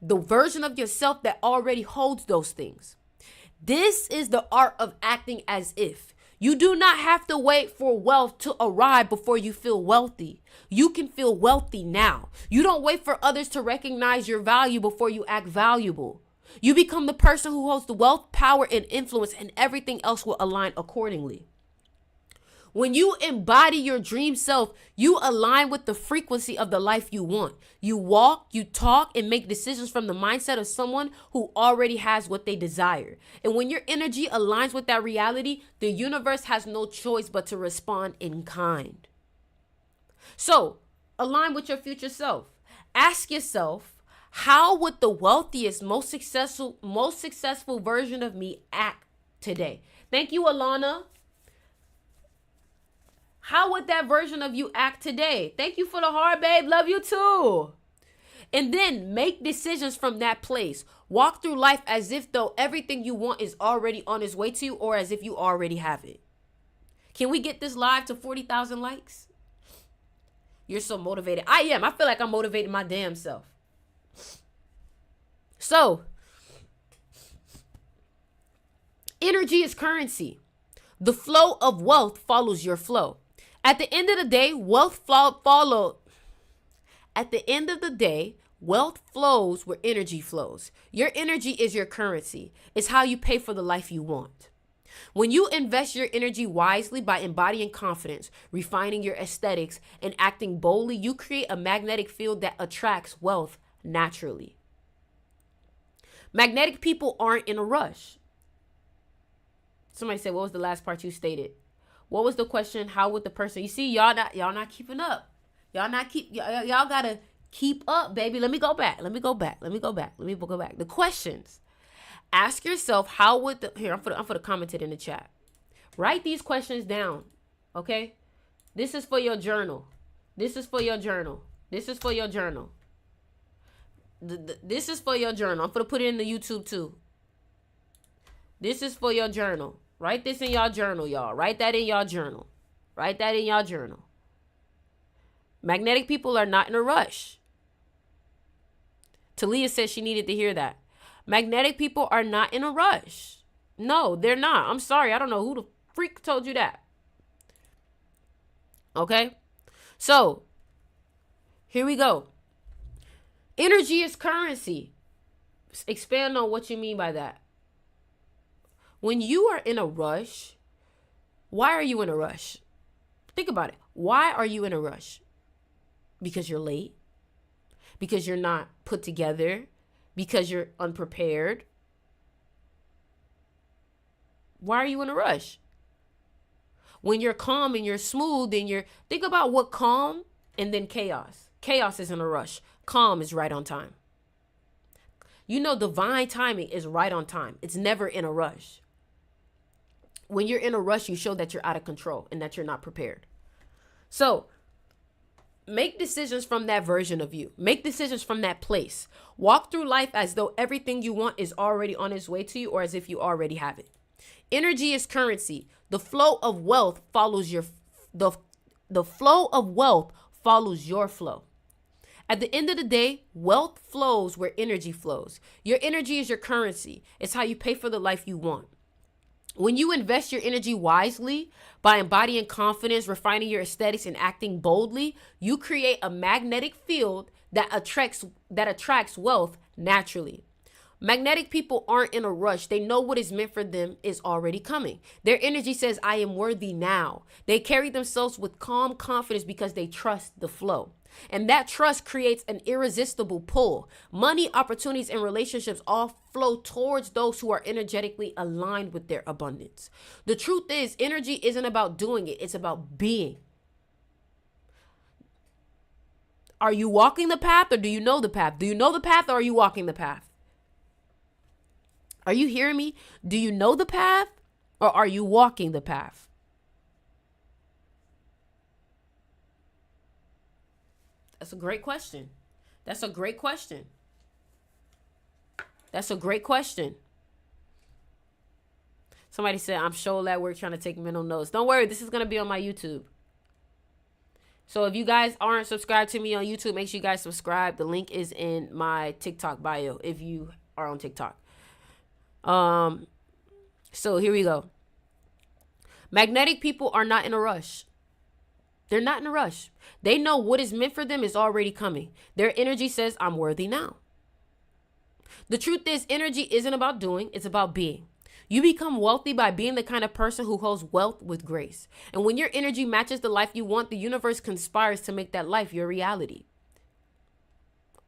the version of yourself that already holds those things. This is the art of acting as if. You do not have to wait for wealth to arrive before you feel wealthy. You can feel wealthy now. You don't wait for others to recognize your value before you act valuable. You become the person who holds the wealth, power, and influence, and everything else will align accordingly. When you embody your dream self, you align with the frequency of the life you want. You walk, you talk, and make decisions from the mindset of someone who already has what they desire. And when your energy aligns with that reality, the universe has no choice but to respond in kind. So, align with your future self. Ask yourself, how would the wealthiest, most successful version of me act today? Thank you, Alana. How would that version of you act today? Thank you for the heart, babe. Love you too. And then make decisions from that place. Walk through life as if though everything you want is already on its way to you or as if you already have it. Can we get this live to 40,000 likes? You're so motivated. I am. I feel like I'm motivating my damn self. So, energy is currency. The flow of wealth follows your flow. At the end of the day, wealth flows where energy flows. Your energy is your currency. It's how you pay for the life you want. When you invest your energy wisely by embodying confidence, refining your aesthetics, and acting boldly, you create a magnetic field that attracts wealth naturally. Magnetic people aren't in a rush. Somebody said, what was the last part you stated? What was the question? How would the person, you see, y'all not keeping up. Y'all gotta keep up, baby. Let me go back. The questions. Ask yourself, how would I'm for the commented in the chat. Write these questions down. Okay? This is for your journal. This is for your journal. This is for your journal. This is for your journal. I'm gonna put it in the YouTube too. This is for your journal. Write this in your journal, y'all. Write that in your journal. Write that in your journal. Magnetic people are not in a rush. Talia said she needed to hear that. Magnetic people are not in a rush. No, they're not. I'm sorry. I don't know who the freak told you that. Okay? So, here we go. Energy is currency. Expand on what you mean by that. When you are in a rush, why are you in a rush? Think about it. Why are you in a rush? Because you're late? Because you're not put together? Because you're unprepared? Why are you in a rush? When you're calm and you're smooth and think about what calm and then chaos. Chaos is in a rush. Calm is right on time. You know, divine timing is right on time. It's never in a rush. When you're in a rush, you show that you're out of control and that you're not prepared. So, make decisions from that version of you. Make decisions from that place. Walk through life as though everything you want is already on its way to you or as if you already have it. Energy is currency. The flow of wealth follows your flow. At the end of the day, wealth flows where energy flows. Your energy is your currency. It's how you pay for the life you want. When you invest your energy wisely by embodying confidence, refining your aesthetics, and acting boldly, you create a magnetic field that attracts wealth naturally. Magnetic people aren't in a rush. They know what is meant for them is already coming. Their energy says, I am worthy now. They carry themselves with calm confidence because they trust the flow. And that trust creates an irresistible pull. Money, opportunities, and relationships all flow towards those who are energetically aligned with their abundance. The truth is, energy isn't about doing it. It's about being. Are you walking the path or do you know the path? Do you know the path or are you walking the path? Are you hearing me? Do you know the path or are you walking the path? That's a great question. That's a great question. That's a great question. Somebody said, I'm sure that we're trying to take mental notes. Don't worry, this is going to be on my YouTube. So if you guys aren't subscribed to me on YouTube, make sure you guys subscribe. The link is in my TikTok bio if you are on TikTok. So here we go. Magnetic people are not in a rush. They're not in a rush. They know what is meant for them is already coming. Their energy says, I'm worthy now. The truth is, energy isn't about doing, it's about being. You become wealthy by being the kind of person who holds wealth with grace. And when your energy matches the life you want, the universe conspires to make that life your reality.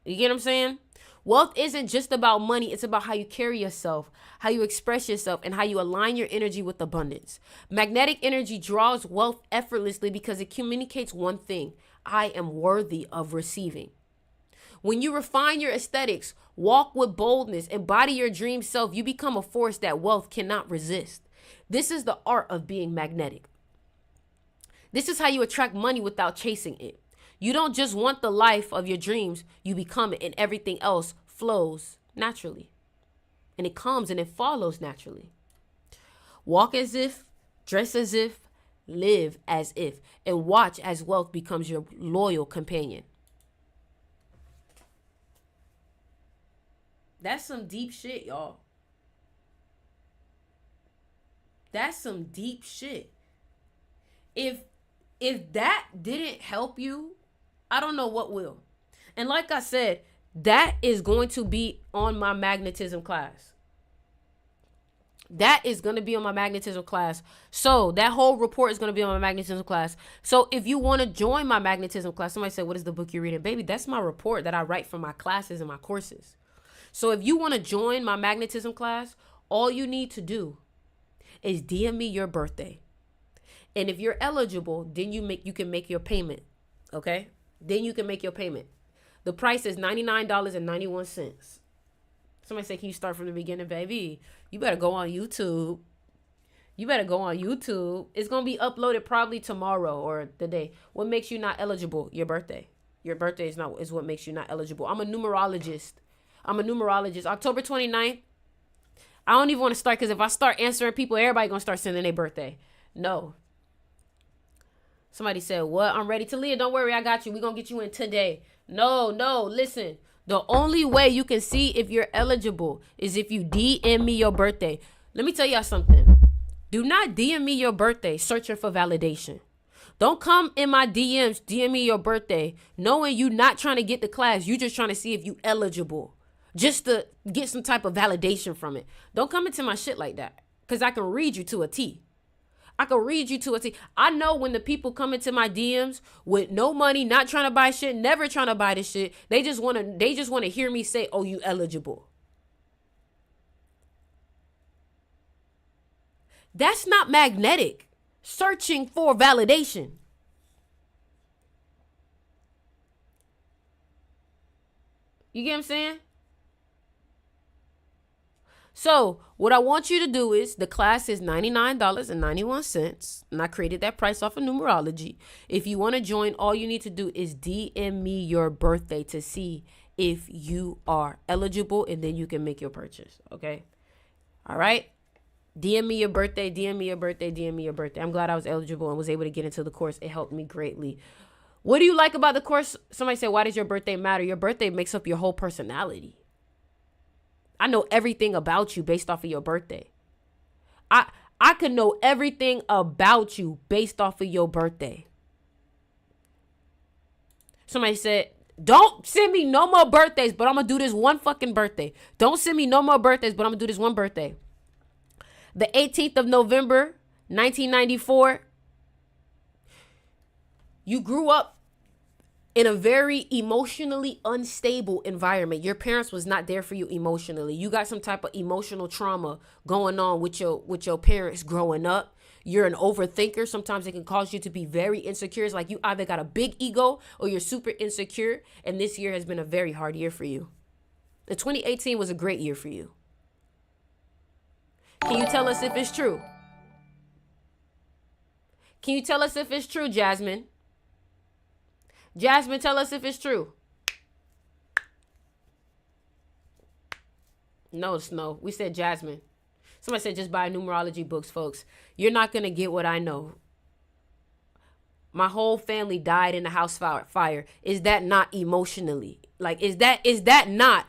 You get what I'm saying? Wealth isn't just about money. It's about how you carry yourself, how you express yourself, and how you align your energy with abundance. Magnetic energy draws wealth effortlessly because it communicates one thing: I am worthy of receiving. When you refine your aesthetics, walk with boldness, embody your dream self, you become a force that wealth cannot resist. This is the art of being magnetic. This is how you attract money without chasing it. You don't just want the life of your dreams, you become it, and everything else flows naturally. And it comes and it follows naturally. Walk as if, dress as if, live as if, and watch as wealth becomes your loyal companion. That's some deep shit, y'all. That's some deep shit. If that didn't help you, I don't know what will. And like I said, that is going to be on my magnetism class. That is going to be on my magnetism class. So that whole report is going to be on my magnetism class. So if you want to join my magnetism class, somebody said, what is the book you're reading? Baby, that's my report that I write for my classes and my courses. So if you want to join my magnetism class, all you need to do is DM me your birthday. And if you're eligible, then you can make your payment. Okay? Then you can make your payment. The price is $99.91. Somebody say, can you start from the beginning, baby? You better go on YouTube. You better go on YouTube. It's going to be uploaded probably tomorrow or the day. What makes you not eligible? Your birthday. Your birthday is what makes you not eligible. I'm a numerologist. October 29th. I don't even want to start because if I start answering people, everybody going to start sending their birthday. No. Somebody said, what? I'm ready to leave. Don't worry, I got you. We're going to get you in today. No, listen. The only way you can see if you're eligible is if you DM me your birthday. Let me tell y'all something. Do not DM me your birthday searching for validation. Don't come in my DMs, DM me your birthday, knowing you not trying to get the class. You just trying to see if you eligible. Just to get some type of validation from it. Don't come into my shit like that. Because I can read you to a T. I know when the people come into my DMs with no money, not trying to buy shit, never trying to buy this shit. They just want to hear me say, oh, you eligible. That's not magnetic. Searching for validation. You get what I'm saying? So what I want you to do is, the class is $99.91. And I created that price off of Numerology. If you want to join, all you need to do is DM me your birthday to see if you are eligible. And then you can make your purchase. Okay. All right. DM me your birthday. I'm glad I was eligible and was able to get into the course. It helped me greatly. What do you like about the course? Somebody said, why does your birthday matter? Your birthday makes up your whole personality. I know everything about you based off of your birthday. I could know everything about you based off of your birthday. Somebody said, Don't send me no more birthdays, but I'm going to do this one fucking birthday. Don't send me no more birthdays, but I'm going to do this one birthday. The 18th of November, 1994. You grew up in a very emotionally unstable environment. Your parents was not there for you emotionally. You got some type of emotional trauma going on with your parents growing up. You're an overthinker. Sometimes it can cause you to be very insecure. It's like you either got a big ego or you're super insecure. And this year has been a very hard year for you. And 2018 was a great year for you. Can you tell us if it's true? Can you tell us if it's true, Jasmine? Jasmine, tell us if it's true. No, it's no. We said Jasmine. Somebody said just buy numerology books, folks. You're not going to get what I know. My whole family died in a house fire. Is that not emotionally? Like, is that not,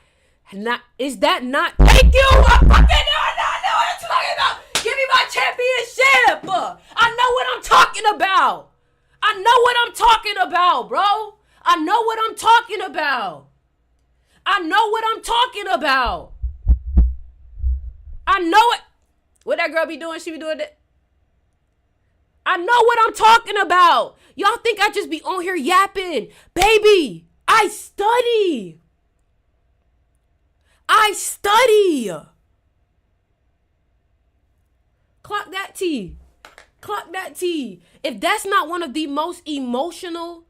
thank you. I fucking know what I'm talking about. Give me my championship. I know what I'm talking about. I know what I'm talking about, bro. I know what I'm talking about. I know what I'm talking about. I know it. What that girl be doing? She be doing that. I know what I'm talking about. Y'all think I just be on here yapping. Baby, I study. I study. Clock that T. Clock that T. If that's not one of the most emotional,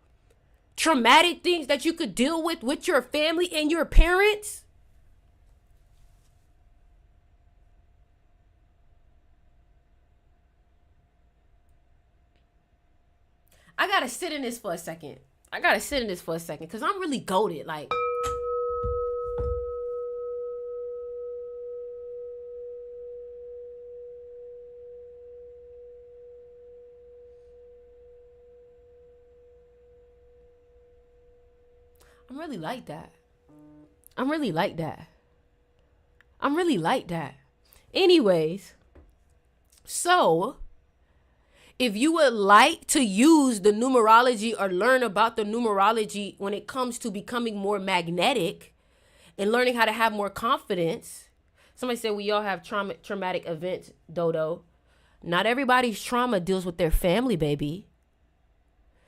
traumatic things that you could deal with your family and your parents, I gotta sit in this for a second. Because I'm really goated. Like, I'm really like that. Anyways, so if you would like to use the numerology or learn about the numerology when it comes to becoming more magnetic and learning how to have more confidence. Somebody said we all have traumatic events, Dodo. Not everybody's trauma deals with their family, baby.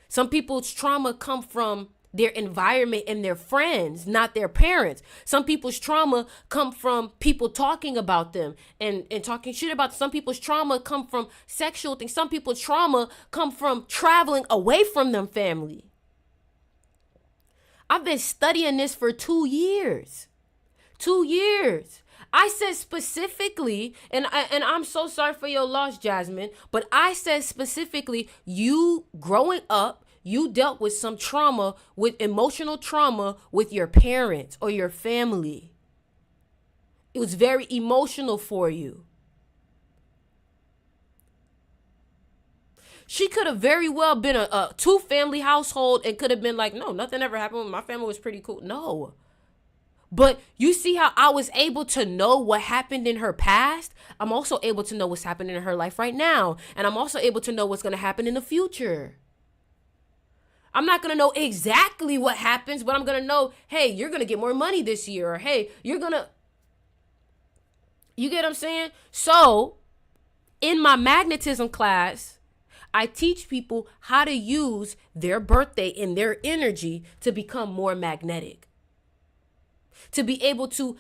Some people's trauma come from their environment and their friends, not their parents. Some people's trauma come from people talking about them and talking shit about them. Some people's trauma come from sexual things. Some people's trauma come from traveling away from them family. I've been studying this for 2 years. 2 years. I said specifically, and I'm so sorry for your loss, Jasmine, but I said specifically, you growing up, you dealt with some trauma, with emotional trauma with your parents or your family. It was very emotional for you. She could have very well been a two-family household and could have been like, no, nothing ever happened. My family was pretty cool. No. But you see how I was able to know what happened in her past? I'm also able to know what's happening in her life right now. And I'm also able to know what's going to happen in the future. I'm not going to know exactly what happens, but I'm going to know, hey, you're going to get more money this year. Or, hey, you're going to... You get what I'm saying? So, in my magnetism class, I teach people how to use their birthday and their energy to become more magnetic. To be able to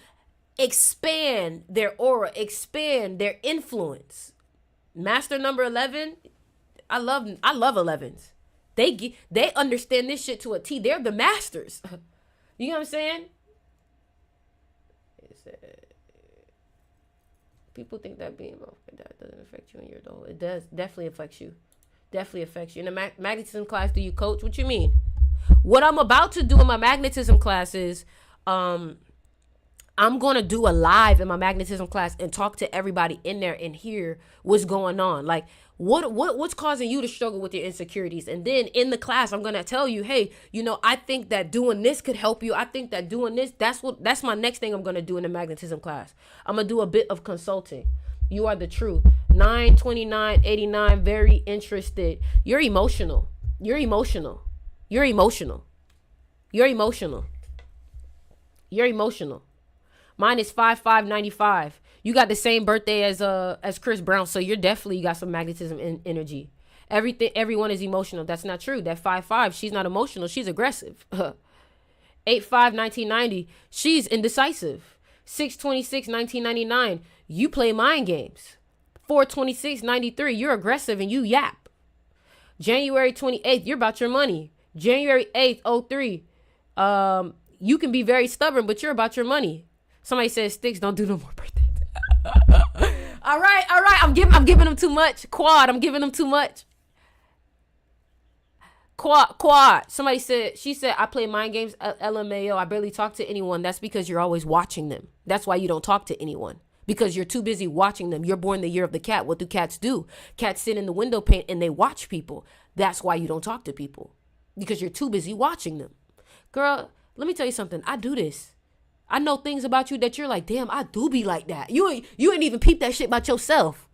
expand their aura, expand their influence. Master number 11, I love 11s. They understand this shit to a T. They're the masters. You know what I'm saying? People think that being that doesn't affect you when you're adult. It does. Definitely affects you. Definitely affects you. In the magnetism class, do you coach? What you mean? What I'm about to do in my magnetism class is I'm going to do a live in my magnetism class and talk to everybody in there and hear what's going on. Like, what's causing you to struggle with your insecurities? And then in the class, I'm going to tell you, hey, I think that doing this could help you. I think that doing this, that's my next thing I'm going to do in the magnetism class. I'm going to do a bit of consulting. You are the truth. 92989, very interested. You're emotional. You're emotional. You're emotional. Mine is 5/5/95. You got the same birthday as Chris Brown, so you're definitely got some magnetism energy. Everyone is emotional. That's not true. That 5/5, she's not emotional. She's aggressive. 8/5/1990, she's indecisive. 6/26/1999, you play mind games. 4/26/93, you're aggressive and you yap. January 28th, you're about your money. January 8th, 03, you can be very stubborn, but you're about your money. Somebody says, Sticks, don't do no more birthdays. All right. I'm giving them too much. Quad, I'm giving them too much. Quad. She said, I play mind games, LMAO. I barely talk to anyone. That's because you're always watching them. That's why you don't talk to anyone. Because you're too busy watching them. You're born the year of the cat. What do cats do? Cats sit in the window pane and they watch people. That's why you don't talk to people. Because you're too busy watching them. Girl, let me tell you something. I do this. I know things about you that you're like, damn, I do be like that. You ain't even peep that shit about yourself.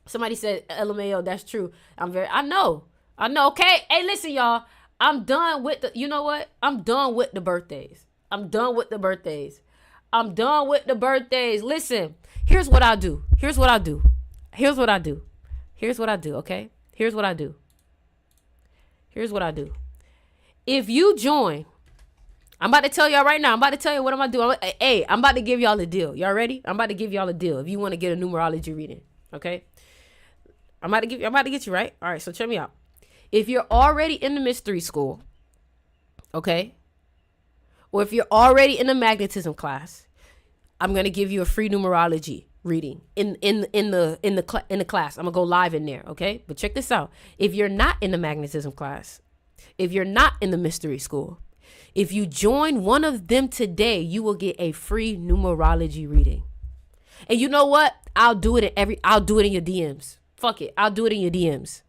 Somebody said, LMAO, that's true. I know. Okay. Hey, listen, y'all. I'm done with you know what? I'm done with the birthdays. Listen, here's what I do. Okay? Here's what I do. If you join, I'm about to tell y'all right now. I'm about to tell you what I'm going to do. I'm about to give y'all a deal. Y'all ready? I'm about to give y'all a deal if you want to get a numerology reading. Okay? I'm about to get you, right? All right, so check me out. If you're already in the mystery school, okay? Or if you're already in the magnetism class, I'm going to give you a free numerology reading in the class. I'm going to go live in there, okay? But check this out. If you're not in the magnetism class, if you're not in the mystery school, if you join one of them today, you will get a free numerology reading. And you know what? I'll do it in your DMs. Fuck it. I'll do it in your DMs.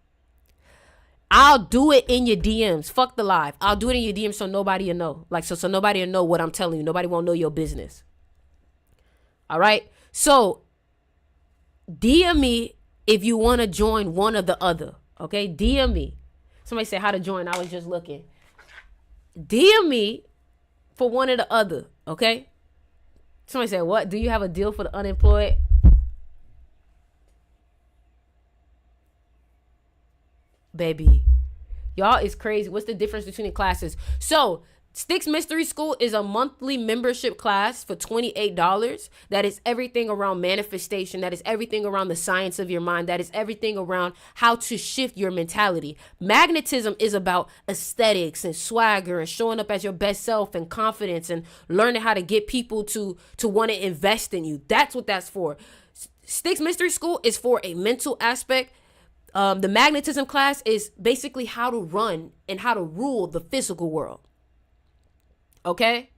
Fuck the live. I'll do it in your DMs so nobody will know. So nobody will know what I'm telling you. Nobody won't know your business. All right? So DM me if you want to join one or the other. Okay? DM me. Somebody said how to join. I was just looking. DM me for one or the other, okay? Somebody said, what? Do you have a deal for the unemployed? Baby, y'all is crazy. What's the difference between the classes? So, Sticks Mystery School is a monthly membership class for $28. That is everything around manifestation. That is everything around the science of your mind. That is everything around how to shift your mentality. Magnetism is about aesthetics and swagger and showing up as your best self and confidence and learning how to get people to want to invest in you. That's what that's for. Sticks Mystery School is for a mental aspect. The magnetism class is basically how to run and how to rule the physical world. Okay,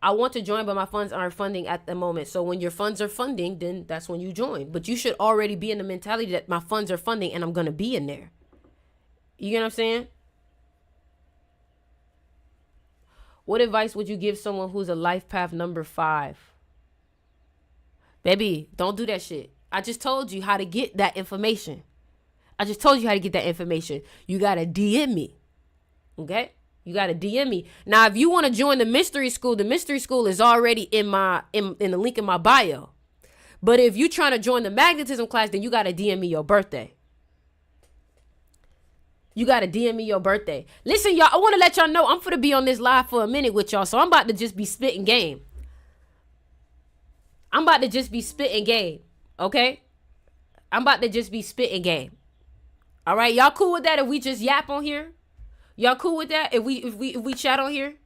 I want to join, but my funds aren't funding at the moment. So when your funds are funding, then that's when you join. But you should already be in the mentality that my funds are funding and I'm going to be in there. You get what I'm saying? What advice would you give someone who's a life path number 5? Baby, don't do that shit. I just told you how to get that information. You got to DM me. Okay? You got to DM me. Now, if you want to join the mystery school is already in the link in my bio. But if you're trying to join the magnetism class, then you got to DM me your birthday. Listen, y'all, I want to let y'all know I'm finna be on this live for a minute with y'all. So I'm about to just be spitting game. Okay? All right, y'all cool with that if we just yap on here? Y'all cool with that if we chat on here?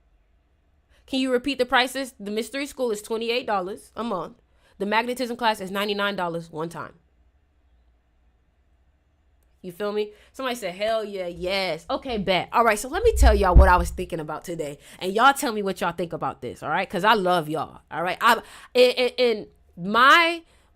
Can you repeat the prices? The mystery school is $28 a month. The magnetism class is $99 one time. You feel me? Somebody said, hell yeah, yes. Okay, bet. All right, so let me tell y'all what I was thinking about today. And y'all tell me what y'all think about this, all right? Because I love y'all, all right?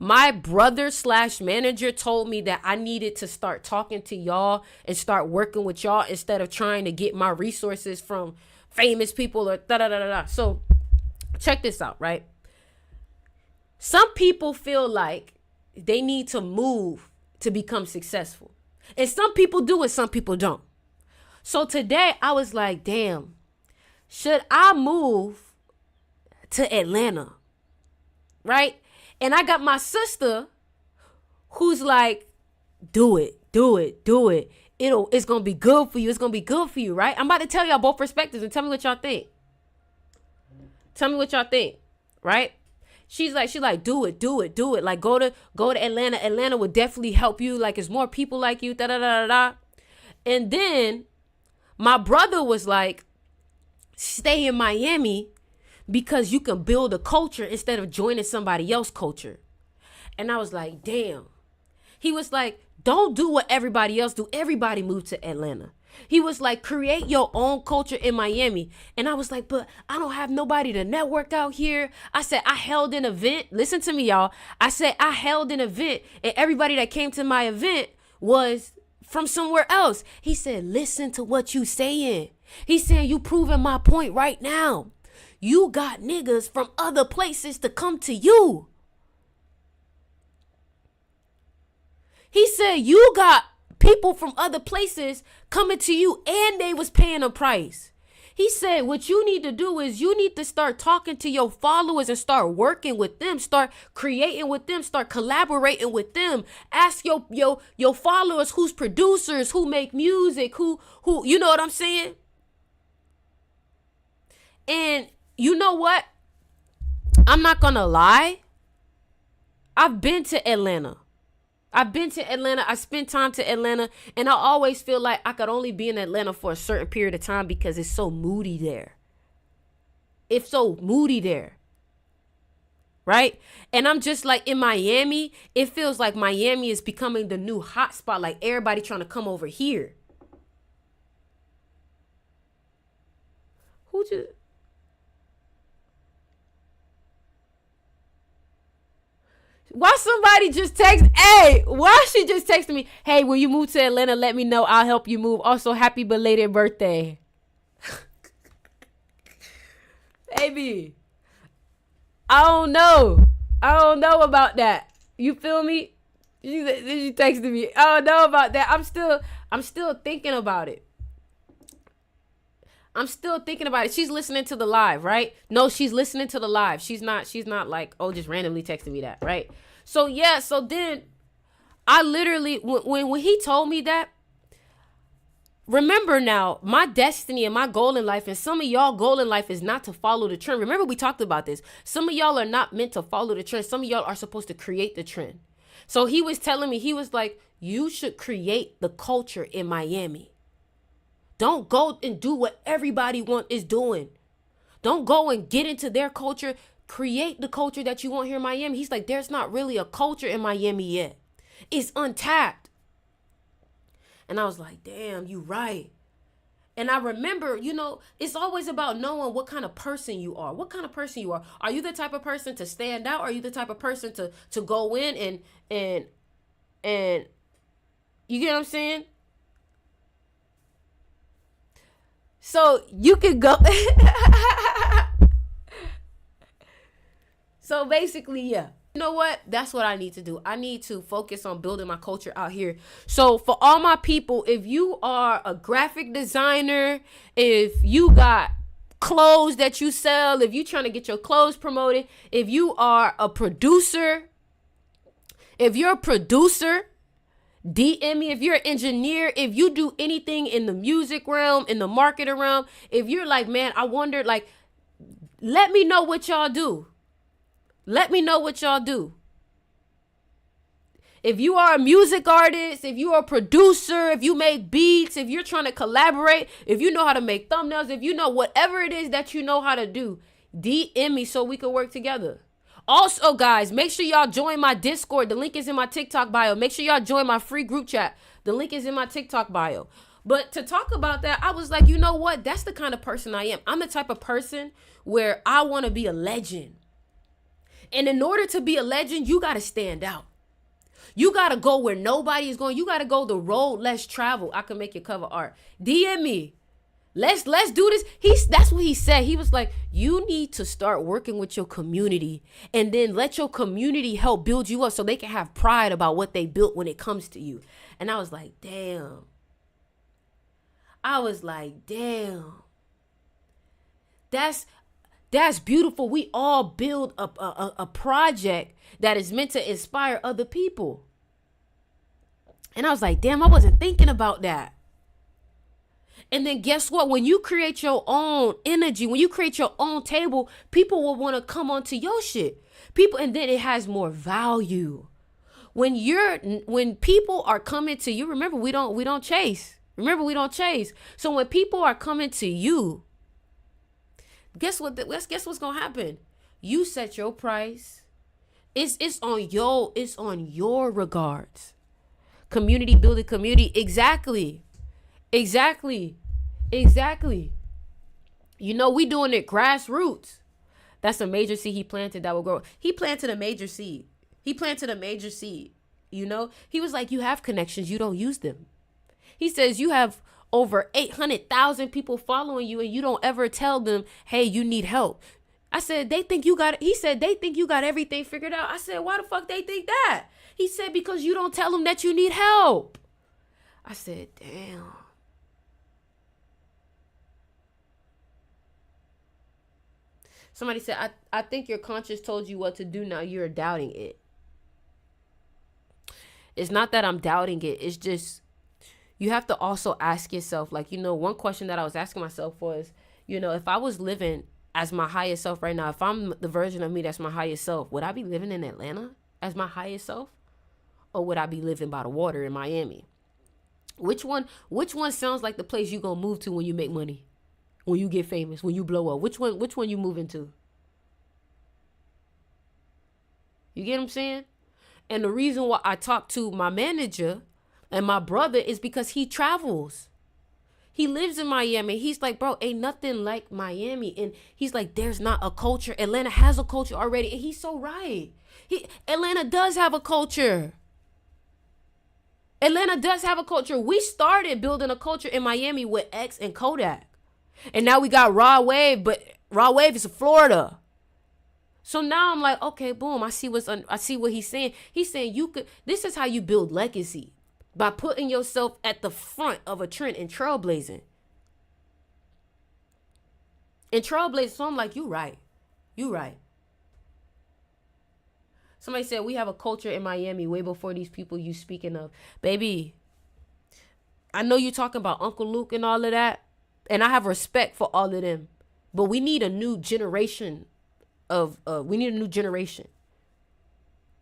My brother / manager told me that I needed to start talking to y'all and start working with y'all instead of trying to get my resources from famous people or da-da-da-da-da. So check this out, right? Some people feel like they need to move to become successful. And some people do and some people don't. So today I was like, damn, should I move to Atlanta? Right? And I got my sister who's like, do it. It's gonna be good for you. It's gonna be good for you, right? I'm about to tell y'all both perspectives and tell me what y'all think. Right? She's like, do it. Like, go to Atlanta. Atlanta would definitely help you. Like, it's more people like you. Da da da da da. And then my brother was like, stay in Miami because you can build a culture instead of joining somebody else's culture. And I was like, damn. He was like, don't do what everybody else do. Everybody moved to Atlanta. He was like, create your own culture in Miami. And I was like, but I don't have nobody to network out here. I said, I held an event. Listen to me, y'all. I said, I held an event and everybody that came to my event was from somewhere else. He said, listen to what you saying. He's saying, you proving my point right now. You got niggas from other places to come to you. He said, you got people from other places coming to you and they was paying a price. He said, what you need to do is you need to start talking to your followers and start working with them, start creating with them, start collaborating with them. Ask your followers who's producers, who make music, who, you know what I'm saying? And you know what? I'm not gonna lie. I've been to Atlanta. I spent time to Atlanta, and I always feel like I could only be in Atlanta for a certain period of time because it's so moody there. It's so moody there. Right? And I'm just like, in Miami, it feels like Miami is becoming the new hotspot, like everybody trying to come over here. Why somebody just text? Hey, why she just texted me? Hey, when you move to Atlanta, let me know. I'll help you move. Also, happy belated birthday. Baby, I don't know about that. You feel me? She texted me. I don't know about that. I'm still thinking about it. She's listening to the live, right? No, she's listening to the live. She's not like, oh, just randomly texting me that, right? So yeah, so then I literally, when he told me that, remember now, my destiny and my goal in life, and some of y'all goal in life is not to follow the trend. Remember, we talked about this. Some of y'all are not meant to follow the trend. Some of y'all are supposed to create the trend. So he was telling me, he was like, you should create the culture in Miami. Don't go and do what everybody is doing. Don't go and get into their culture. Create the culture that you want here in Miami. He's like, there's not really a culture in Miami yet. It's untapped. And I was like, damn, you right. And I remember, it's always about knowing what kind of person you are. What kind of person you are. Are you the type of person to stand out? Are you the type of person to go in and you get what I'm saying? So you could go. So basically, yeah. You know what? That's what I need to do. I need to focus on building my culture out here. So for all my people, if you are a graphic designer, if you got clothes that you sell, if you're trying to get your clothes promoted, if you are a producer, DM me. If you're an engineer, if you do anything in the music realm, in the marketing realm, if you're like, man, I wonder, like, let me know what y'all do. If you are a music artist, if you are a producer, if you make beats, if you're trying to collaborate, if you know how to make thumbnails, if you know whatever it is that you know how to do, DM me so we can work together. Also, guys, make sure y'all join my Discord. The link is in my TikTok bio. Make sure y'all join my free group chat. The link is in my TikTok bio. But to talk about that, I was like, you know what? That's the kind of person I am. I'm the type of person where I want to be a legend. And in order to be a legend, you got to stand out. You got to go where nobody is going. You got to go the road less traveled. I can make your cover art. DM me. Let's do this. That's what he said. He was like, you need to start working with your community and then let your community help build you up so they can have pride about what they built when it comes to you. And I was like, damn. I was like, damn. That's beautiful. We all build a project that is meant to inspire other people. And I was like, damn, I wasn't thinking about that. And then guess what? When you create your own energy, when you create your own table, people will want to come onto your shit. And then it has more value. When people are coming to you, remember, we don't chase. So when people are coming to you, guess what's gonna happen? You set your price. It's on your regards. Community building community. Exactly. You know, we doing it grassroots. That's a major seed he planted that will grow. He planted a major seed. You know, he was like, you have connections, you don't use them. He says you have over 800,000 people following you and you don't ever tell them, hey, you need help. I said, they think you got it. He said, they think you got everything figured out. I said, why the fuck they think that? He said, because you don't tell them that you need help. I said, damn. Somebody said, I think your conscience told you what to do. Now you're doubting it. It's not that I'm doubting it. It's just, you have to also ask yourself, like, you know, one question that I was asking myself was, you know, if I was living as my highest self right now, if I'm the version of me that's my highest self, would I be living in Atlanta as my highest self? Or would I be living by the water in Miami? Which one sounds like the place you gonna move to when you make money? When you get famous, when you blow up? Which one you moving to? You get what I'm saying? And the reason why I talk to my manager and my brother is because he travels. He lives in Miami. He's like, bro, ain't nothing like Miami. And he's like, there's not a culture. Atlanta has a culture already. And he's so right. Atlanta does have a culture. We started building a culture in Miami with X and Kodak. And now we got Raw Wave, but Raw Wave is Florida. So now I'm like, okay, boom. I see what he's saying. He's saying this is how you build legacy, by putting yourself at the front of a trend and trailblazing. So I'm like, you right. Somebody said, we have a culture in Miami way before these people you speaking of. Baby, I know you talking about Uncle Luke and all of that. And I have respect for all of them. But we need a new generation we need a new generation.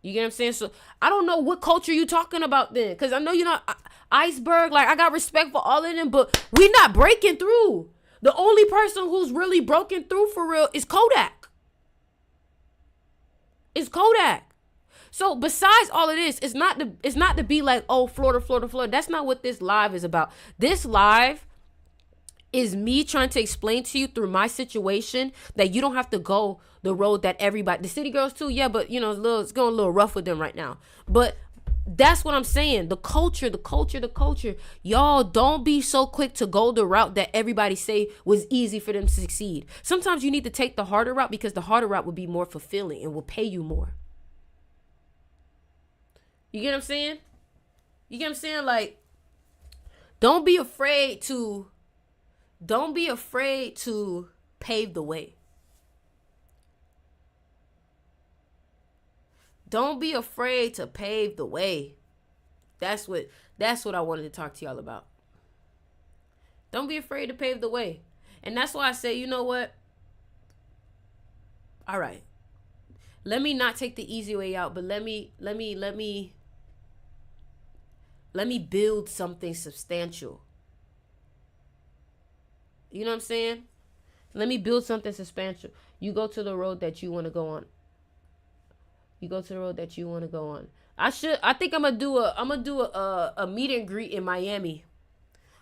You get what I'm saying? So I don't know what culture you talking about then. Because I know you're not iceberg. Like, I got respect for all of them, but we not breaking through. The only person who's really broken through for real is Kodak. So besides all of this, it's not to be like, oh, Florida. That's not what this live is about. This live is me trying to explain to you through my situation that you don't have to go the road that everybody, the city girls too, yeah, but you know, it's going a little rough with them right now. But that's what I'm saying. The culture. Y'all don't be so quick to go the route that everybody say was easy for them to succeed. Sometimes you need to take the harder route because the harder route will be more fulfilling and will pay you more. You get what I'm saying? Like, don't be afraid to pave the way. Don't be afraid to pave the way. That's what I wanted to talk to y'all about. Don't be afraid to pave the way. And that's why I say, you know what? All right. Let me not take the easy way out, but let me build something substantial. You know what I'm saying? Let me build something substantial. You go to the road that you want to go on. I think I'm gonna do a meet and greet in Miami.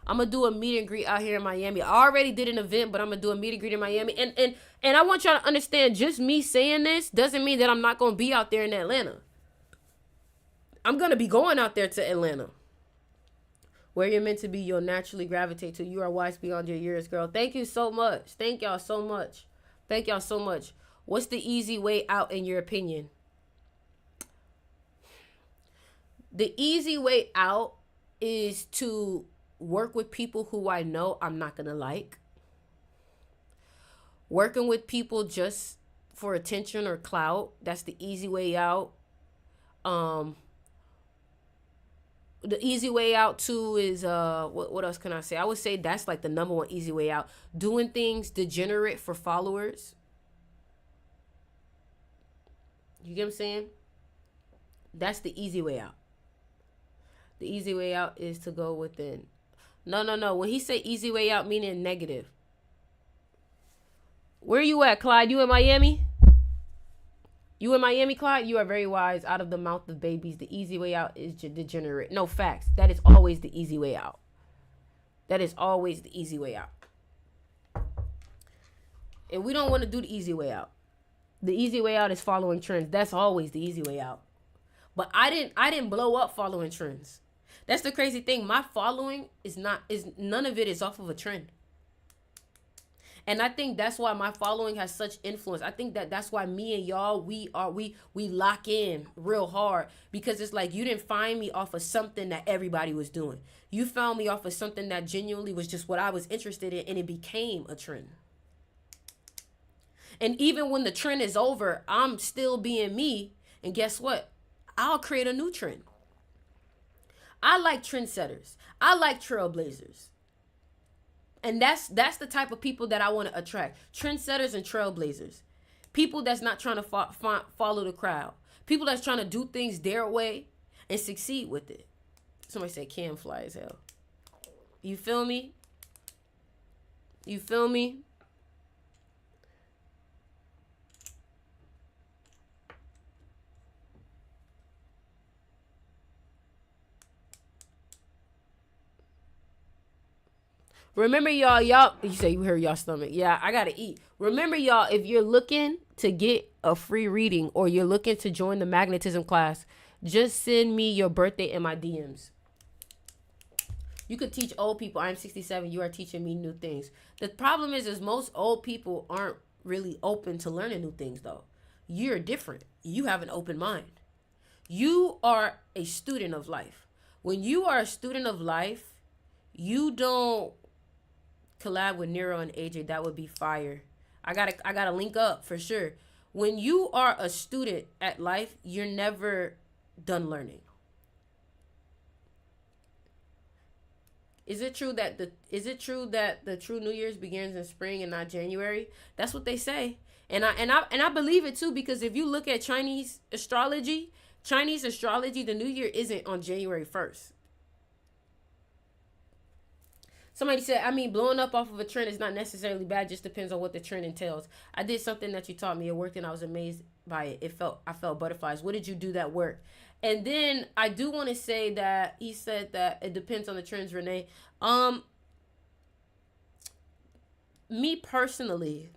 I'm gonna do a meet and greet out here in Miami. I already did an event, but I'm gonna do a meet and greet in Miami. And I want y'all to understand, just me saying this doesn't mean that I'm not gonna be out there in Atlanta. I'm gonna be going out there to Atlanta. Where you're meant to be, you'll naturally gravitate to. You are wise beyond your years, girl. Thank you so much. Thank y'all so much. What's the easy way out in your opinion? The easy way out is to work with people who I know I'm not going to like. Working with people just for attention or clout, that's the easy way out. The easy way out too is what else can I say? I would say that's like the number one easy way out. Doing things degenerate for followers. You get what I'm saying? That's the easy way out. The easy way out is to go within. No. When he say easy way out, meaning negative. Where you at, Clyde? You in Miami? You in Miami, Clyde? You are very wise. Out of the mouth of babies, the easy way out is degenerate. No, facts. That is always the easy way out. That is always the easy way out. And we don't want to do the easy way out. The easy way out is following trends. That's always the easy way out. But I didn't blow up following trends. That's the crazy thing. My following is none of it is off of a trend. And I think that's why my following has such influence. I think that's why me and y'all, we lock in real hard, because it's like you didn't find me off of something that everybody was doing. You found me off of something that genuinely was just what I was interested in, and it became a trend. And even when the trend is over, I'm still being me. And guess what? I'll create a new trend. I like trendsetters. I like trailblazers. And that's the type of people that I want to attract. Trendsetters and trailblazers. People that's not trying to follow the crowd. People that's trying to do things their way and succeed with it. Somebody said Cam fly as hell. You feel me? You feel me? Remember, y'all, you say you heard y'all stomach. Yeah, I got to eat. Remember, y'all, if you're looking to get a free reading or you're looking to join the magnetism class, just send me your birthday in my DMs. You could teach old people. I'm 67. You are teaching me new things. The problem is most old people aren't really open to learning new things, though. You're different. You have an open mind. You are a student of life. When you are a student of life, you don't collab with Nero and AJ. That would be fire. I gotta link up for sure. When you are a student at life, you're never done learning. Is it true that the true New Year's begins in spring and not January? That's what they say. And I believe it too, because if you look at Chinese astrology, the New Year isn't on January 1st. Somebody said, blowing up off of a trend is not necessarily bad, just depends on what the trend entails. I did something that you taught me. It worked and I was amazed by it. I felt butterflies. What did you do that worked? And then I do want to say that he said that it depends on the trends, Renee. Me personally,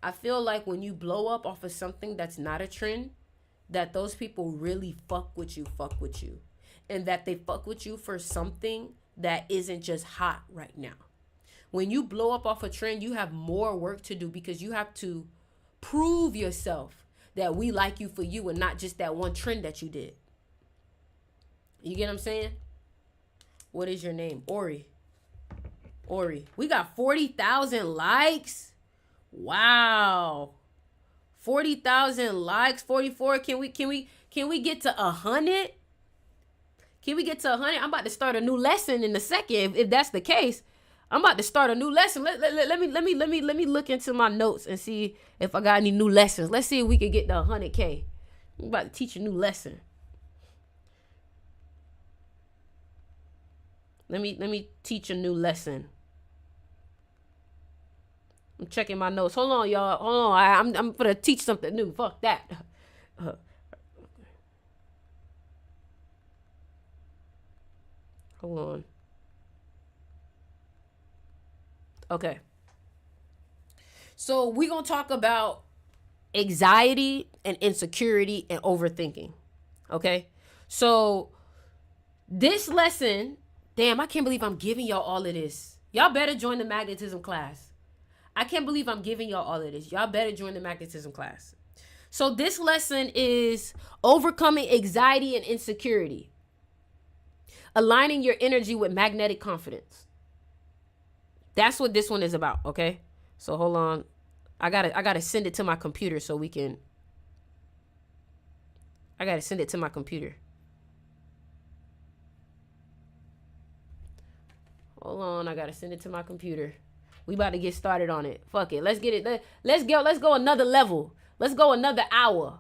I feel like when you blow up off of something that's not a trend, that those people really fuck with you. And that they fuck with you for something that isn't just hot right now. When you blow up off a trend, you have more work to do, because you have to prove yourself that we like you for you and not just that one trend that you did. You get what I'm saying? What is your name? Ori. We got 40,000 likes. Wow. 40,000 likes. 44. Can we get to 100? Can we get to 100? I'm about to start a new lesson in a second. If that's the case, I'm about to start a new lesson. Let me look into my notes and see if I got any new lessons. Let's see if we can get to 100K. I'm about to teach a new lesson. Let me teach a new lesson. I'm checking my notes. Hold on, y'all. Hold on. I'm gonna teach something new. Fuck that. Hold on. Okay. So we're going to talk about anxiety and insecurity and overthinking. Okay. So this lesson, damn, I can't believe I'm giving y'all all of this. Y'all better join the magnetism class. I can't believe I'm giving y'all all of this. Y'all better join the magnetism class. So this lesson is overcoming anxiety and insecurity. Aligning your energy with magnetic confidence. That's what this one is about, okay? So hold on. I gotta send it to my computer so we can. I gotta send it to my computer. Hold on, I gotta send it to my computer. We about to get started on it. Fuck it. Let's get it. Let's go. Let's go another level. Let's go another hour.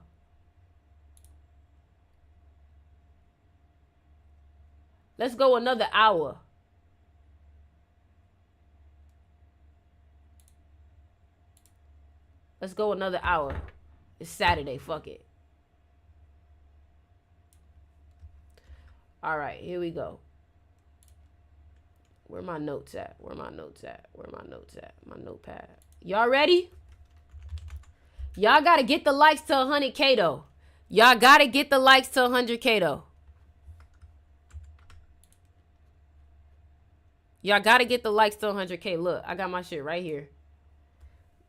Let's go another hour. Let's go another hour. It's Saturday. Fuck it. All right, here we go. Where my notes at? Where my notes at? Where my notes at? My notepad. Y'all ready? Y'all gotta get the likes to 100K though. Y'all gotta get the likes to 100K though. Y'all gotta get the likes to 100K. Look, I got my shit right here.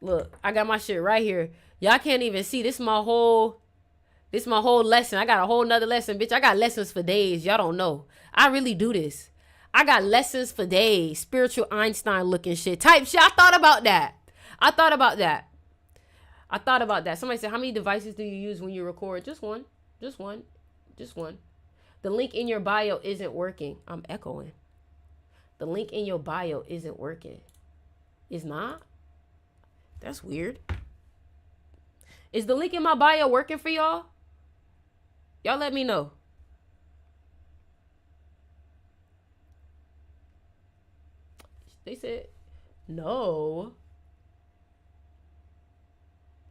Look, I got my shit right here. Y'all can't even see. This my whole lesson. I got a whole nother lesson, bitch. I got lessons for days. Y'all don't know. I really do this. I got lessons for days. Spiritual Einstein looking shit. Type shit. I thought about that. Somebody said, how many devices do you use when you record? Just one. The link in your bio isn't working. I'm echoing. The link in your bio isn't working. It's not? That's weird. Is the link in my bio working for y'all? Y'all let me know. They said, no.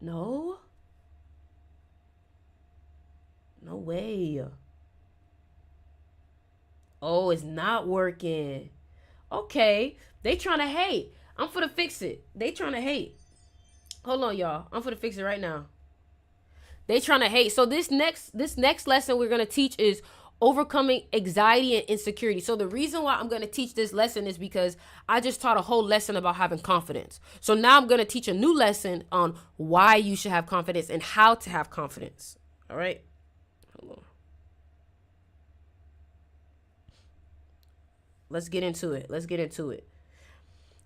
No? No way. Oh, it's not working. Okay. They trying to hate. I'm finna fix it. They trying to hate. Hold on, y'all. I'm finna fix it right now. They trying to hate. So this next lesson we're going to teach is overcoming anxiety and insecurity. So the reason why I'm going to teach this lesson is because I just taught a whole lesson about having confidence. So now I'm going to teach a new lesson on why you should have confidence and how to have confidence. All right. Hold on. Let's get into it.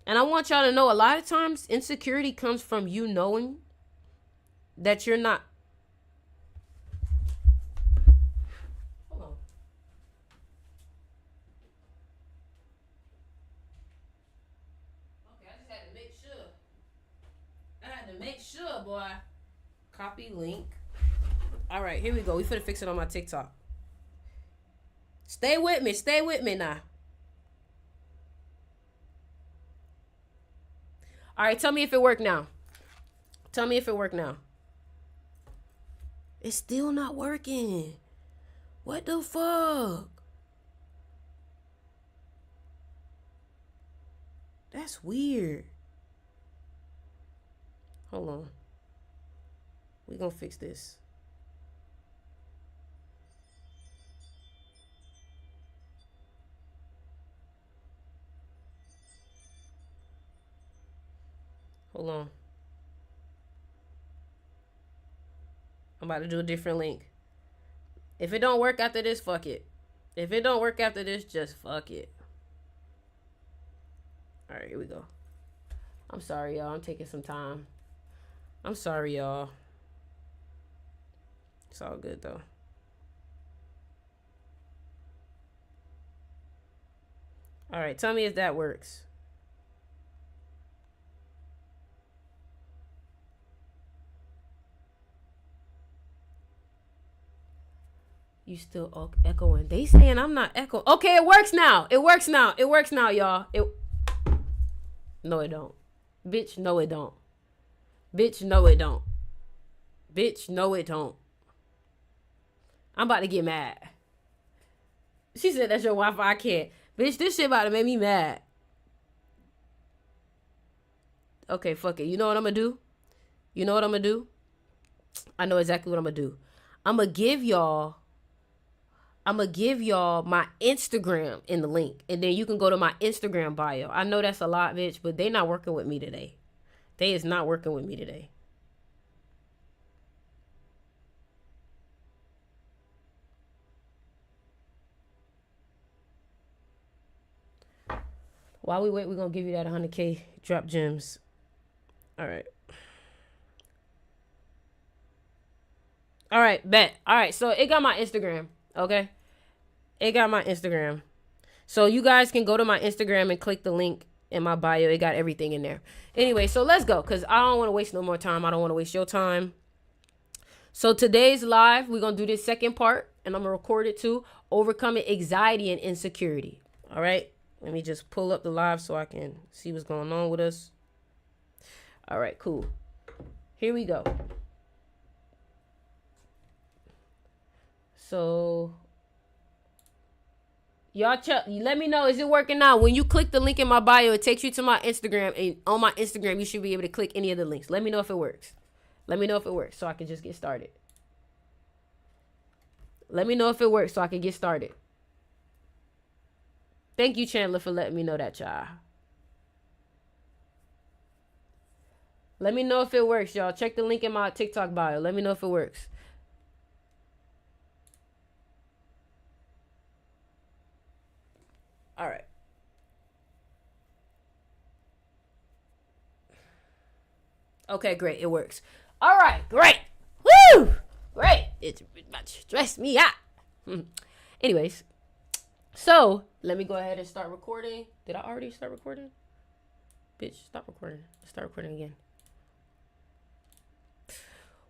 And I want y'all to know, a lot of times insecurity comes from you knowing that you're not. Hold on. Okay, I just had to make sure. Boy. Copy link. All right, here we go. We finna fix it on my TikTok. Stay with me now. All right, tell me if it worked now. It's still not working. What the fuck? That's weird. Hold on. We gonna fix this. Hold on. I'm about to do a different link. If it don't work after this, fuck it. If it don't work after this, just fuck it. All right, here we go. I'm sorry, y'all. I'm taking some time. I'm sorry, y'all. It's all good, though. All right, tell me if that works. You still echoing. They saying I'm not echoing. Okay, it works now. Y'all. No, it don't. Bitch, no, it don't. I'm about to get mad. She said that's your Wi-Fi. I can't. Bitch, this shit about to make me mad. Okay, fuck it. You know what I'm gonna do? I know exactly what I'm gonna do. I'm gonna give y'all my Instagram in the link. And then you can go to my Instagram bio. I know that's a lot, bitch, but they not working with me today. They is not working with me today. While we wait, we're going to give you that 100K drop gems. All right. All right, bet. All right, so it got my Instagram, okay? It got my Instagram. So you guys can go to my Instagram and click the link in my bio. It got everything in there. Anyway, so let's go because I don't want to waste no more time. I don't want to waste your time. So today's live, we're going to do this second part, and I'm going to record it too. Overcoming anxiety and insecurity. All right? Let me just pull up the live so I can see what's going on with us. All right, cool. Here we go. So, y'all let me know, is it working now? When you click the link in my bio, it takes you to my Instagram. And on my Instagram, you should be able to click any of the links. Let me know if it works. Let me know if it works so I can just get started. Let me know if it works so I can get started. Thank you, Chandler, for letting me know that, y'all. Let me know if it works, y'all. Check the link in my TikTok bio. Let me know if it works. All right. Okay, great. It works. All right, great. Woo! Great. It's about to stress me out. Anyways, so let me go ahead and start recording. Did I already start recording? Bitch, stop recording. Start recording again.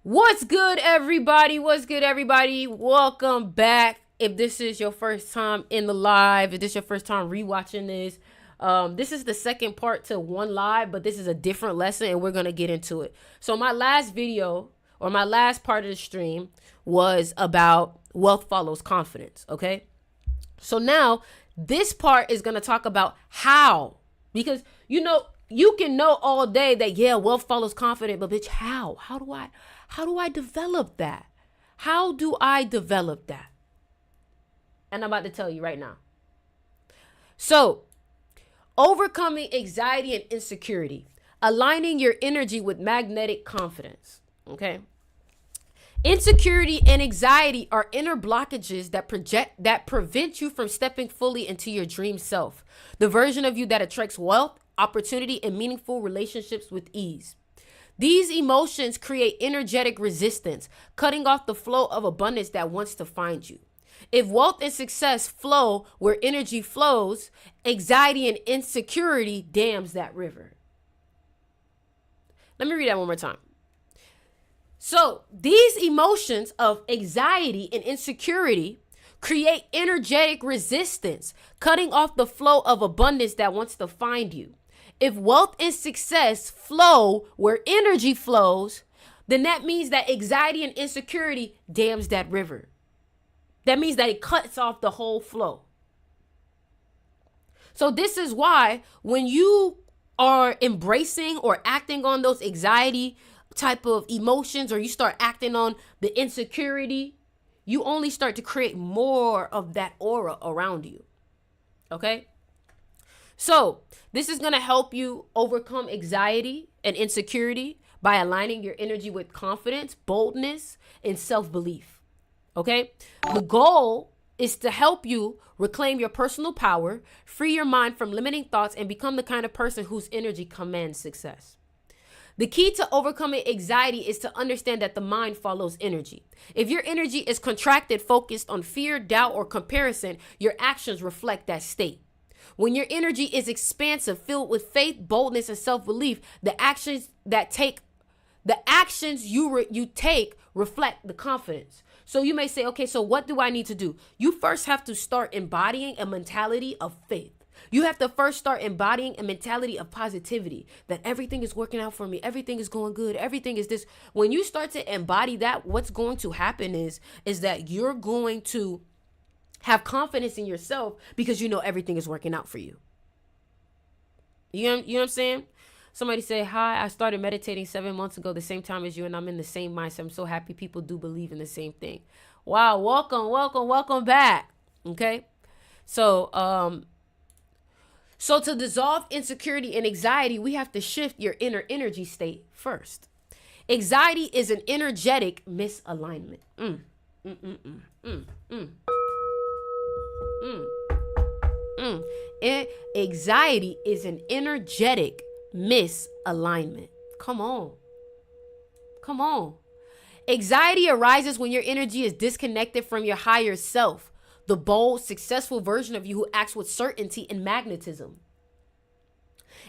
What's good, everybody? What's good, everybody? Welcome back. If this is your first time in the live, if this is your first time rewatching this is the second part to one live, but this is a different lesson and we're going to get into it. So my last video or my last part of the stream was about wealth follows confidence. Okay. So now this part is going to talk about how, because you can know all day that, yeah, wealth follows confidence, but bitch, how do I develop that? How do I develop that? And I'm about to tell you right now. So, overcoming anxiety and insecurity, aligning your energy with magnetic confidence. Okay. Insecurity and anxiety are inner blockages that prevent you from stepping fully into your dream self, the version of you that attracts wealth, opportunity, and meaningful relationships with ease. These emotions create energetic resistance, cutting off the flow of abundance that wants to find you. If wealth and success flow where energy flows, anxiety and insecurity dams that river. Let me read that one more time. So these emotions of anxiety and insecurity create energetic resistance, cutting off the flow of abundance that wants to find you. If wealth and success flow where energy flows, then that means that anxiety and insecurity dams that river. That means that it cuts off the whole flow. So this is why when you are embracing or acting on those anxiety type of emotions, or you start acting on the insecurity, you only start to create more of that aura around you. Okay? So this is going to help you overcome anxiety and insecurity by aligning your energy with confidence, boldness, and self-belief. Okay? The goal is to help you reclaim your personal power, free your mind from limiting thoughts, and become the kind of person whose energy commands success. The key to overcoming anxiety is to understand that the mind follows energy. If your energy is contracted, focused on fear, doubt, or comparison, your actions reflect that state. When your energy is expansive, filled with faith, boldness, and self-belief, the actions you take reflect the confidence. So you may say, okay, so what do I need to do? You first have to start embodying a mentality of faith. You have to first start embodying a mentality of positivity, that everything is working out for me. Everything is going good. Everything is this. When you start to embody that, what's going to happen is that you're going to have confidence in yourself because you know everything is working out for you. You know what I'm saying? Somebody say, hi, I started meditating 7 months ago, the same time as you, and I'm in the same mindset. I'm so happy people do believe in the same thing. Wow, welcome back. Okay? So to dissolve insecurity and anxiety, we have to shift your inner energy state first. Anxiety is an energetic misalignment. Anxiety is an energetic misalignment. Come on. Come on. Anxiety arises when your energy is disconnected from your higher self, the bold, successful version of you who acts with certainty and magnetism.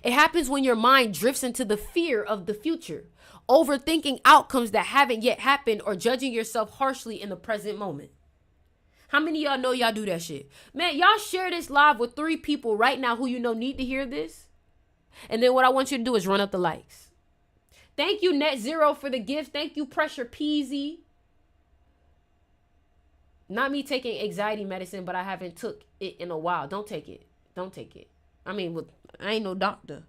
It happens when your mind drifts into the fear of the future, overthinking outcomes that haven't yet happened or judging yourself harshly in the present moment. How many of y'all know y'all do that shit? Man, y'all share this live with 3 people right now who you know need to hear this. And then what I want you to do is run up the likes. Thank you, Net Zero, for the gift. Thank you, Pressure Peasy. Not me taking anxiety medicine, but I haven't took it in a while. Don't take it. Don't take it. I mean, I ain't no doctor.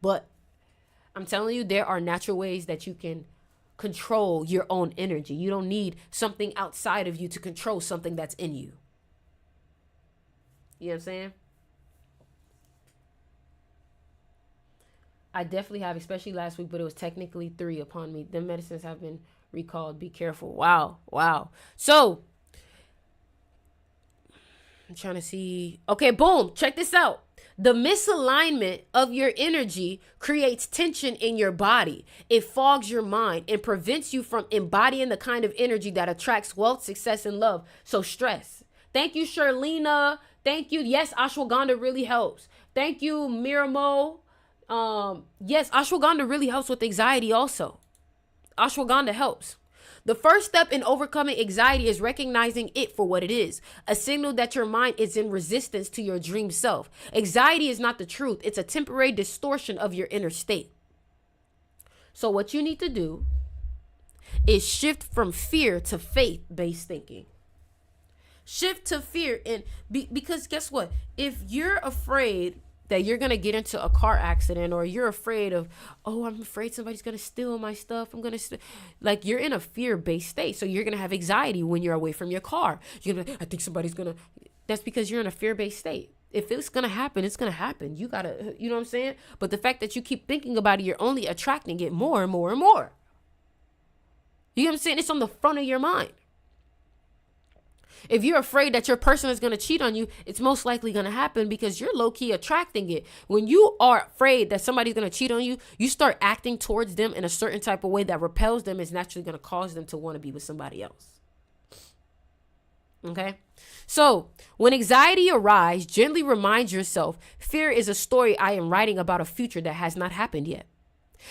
But I'm telling you, there are natural ways that you can control your own energy. You don't need something outside of you to control something that's in you. You know what I'm saying? I definitely have, especially last week, but it was technically 3 upon me. The medicines have been recalled. Be careful. Wow. So, I'm trying to see. Okay, boom. Check this out. The misalignment of your energy creates tension in your body. It fogs your mind and prevents you from embodying the kind of energy that attracts wealth, success, and love. So stress. Thank you, Sherlina. Thank you. Yes, ashwagandha really helps. Thank you, Miramo. Yes, ashwagandha really helps with anxiety also. Ashwagandha helps. The first step in overcoming anxiety is recognizing it for what it is, a signal that your mind is in resistance to your dream self. Anxiety is not the truth. It's a temporary distortion of your inner state. So what you need to do is shift from fear to faith-based thinking. Shift to fear. And because guess what? If you're afraid that you're going to get into a car accident, or you're afraid of, oh, I'm afraid somebody's going to steal my stuff. Like, you're in a fear-based state. So you're going to have anxiety when you're away from your car. You're going to, I think somebody's going to, that's because you're in a fear-based state. If it's going to happen, it's going to happen. You got to, you know what I'm saying? But the fact that you keep thinking about it, you're only attracting it more and more and more. You know what I'm saying? It's on the front of your mind. If you're afraid that your person is going to cheat on you, it's most likely going to happen because you're low-key attracting it. When you are afraid that somebody's going to cheat on you, you start acting towards them in a certain type of way that repels them, is naturally going to cause them to want to be with somebody else. Okay? So, when anxiety arises, gently remind yourself, fear is a story I am writing about a future that has not happened yet.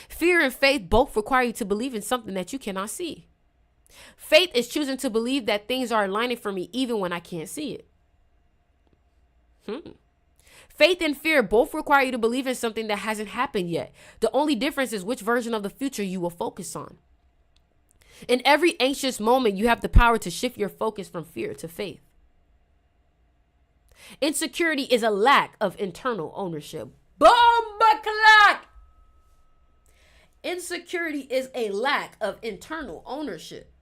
Fear and faith both require you to believe in something that you cannot see. Faith is choosing to believe that things are aligning for me even when I can't see it. Faith and fear both require you to believe in something that hasn't happened yet. The only difference is which version of the future you will focus on. In every anxious moment, you have the power to shift your focus from fear to faith. Insecurity is a lack of internal ownership. Bomba clock! Insecurity is a lack of internal ownership.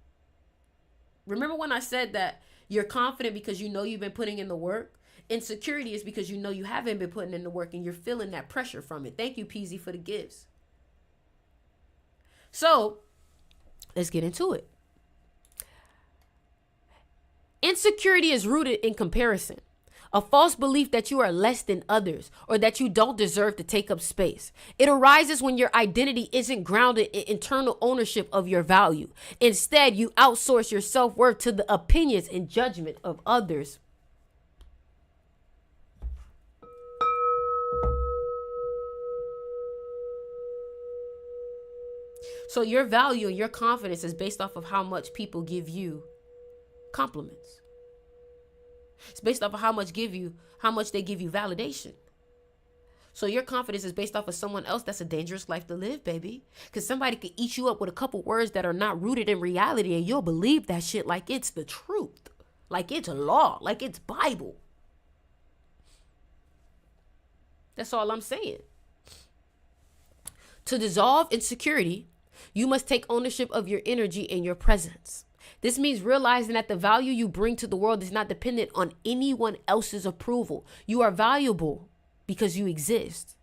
Remember when I said that you're confident because you know you've been putting in the work? Insecurity is because you know you haven't been putting in the work and you're feeling that pressure from it. Thank you, Peasy, for the gifts. So, let's get into it. Insecurity is rooted in comparison. A false belief that you are less than others or that you don't deserve to take up space. It arises when your identity isn't grounded in internal ownership of your value. Instead, you outsource your self-worth to the opinions and judgment of others. So your value and your confidence is based off of how much people give you compliments. It's based off of how much they give you validation. So your confidence is based off of someone else. That's a dangerous life to live, baby. Because somebody could eat you up with a couple words that are not rooted in reality, and you'll believe that shit like it's the truth, like it's law, like it's Bible. That's all I'm saying. To dissolve insecurity, you must take ownership of your energy and your presence. This means realizing that the value you bring to the world is not dependent on anyone else's approval. You are valuable because you exist.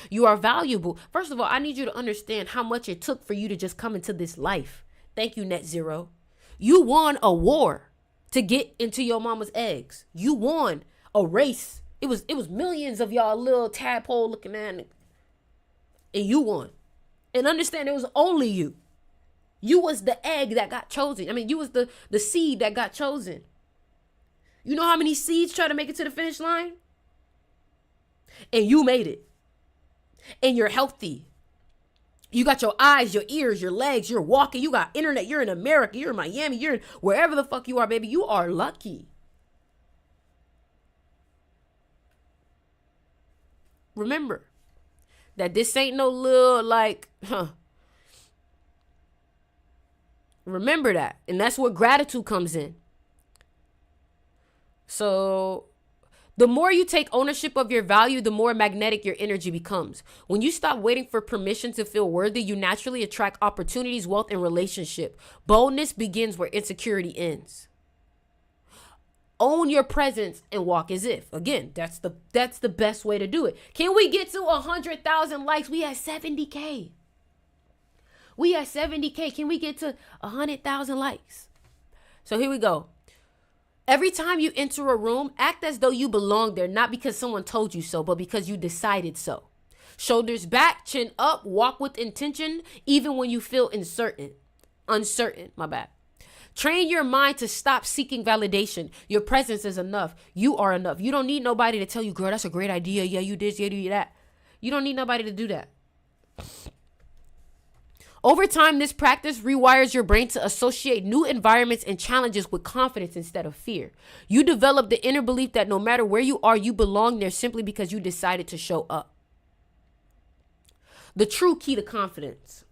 You are valuable. First of all, I need you to understand how much it took for you to just come into this life. Thank you, Net Zero. You won a war to get into your mama's eggs. You won a race. It was millions of y'all little tadpole looking at it. And you won. And understand it was only you. You was the egg that got chosen. I mean, you was the seed that got chosen. You know how many seeds try to make it to the finish line? And you made it. And you're healthy. You got your eyes, your ears, your legs, you're walking, you got internet, you're in America, you're in Miami, you're in wherever the fuck you are, baby. You are lucky. Remember that this ain't no little Remember that. And that's where gratitude comes in. So the more you take ownership of your value, the more magnetic your energy becomes. When you stop waiting for permission to feel worthy, you naturally attract opportunities, wealth, and relationship. Boldness begins where insecurity ends. Own your presence and walk as if. Again, that's the best way to do it. Can we get to 100,000 likes? We had 70K. We had 70K. Can we get to 100,000 likes? So here we go. Every time you enter a room, act as though you belong there, not because someone told you so, but because you decided so. Shoulders back, chin up, walk with intention, even when you feel uncertain, my bad. Train your mind to stop seeking validation. Your presence is enough. You are enough. You don't need nobody to tell you, girl, that's a great idea. Yeah, you did, yeah, you did that. You don't need nobody to do that. Over time, this practice rewires your brain to associate new environments and challenges with confidence instead of fear. You develop the inner belief that no matter where you are, you belong there simply because you decided to show up. The true key to confidence.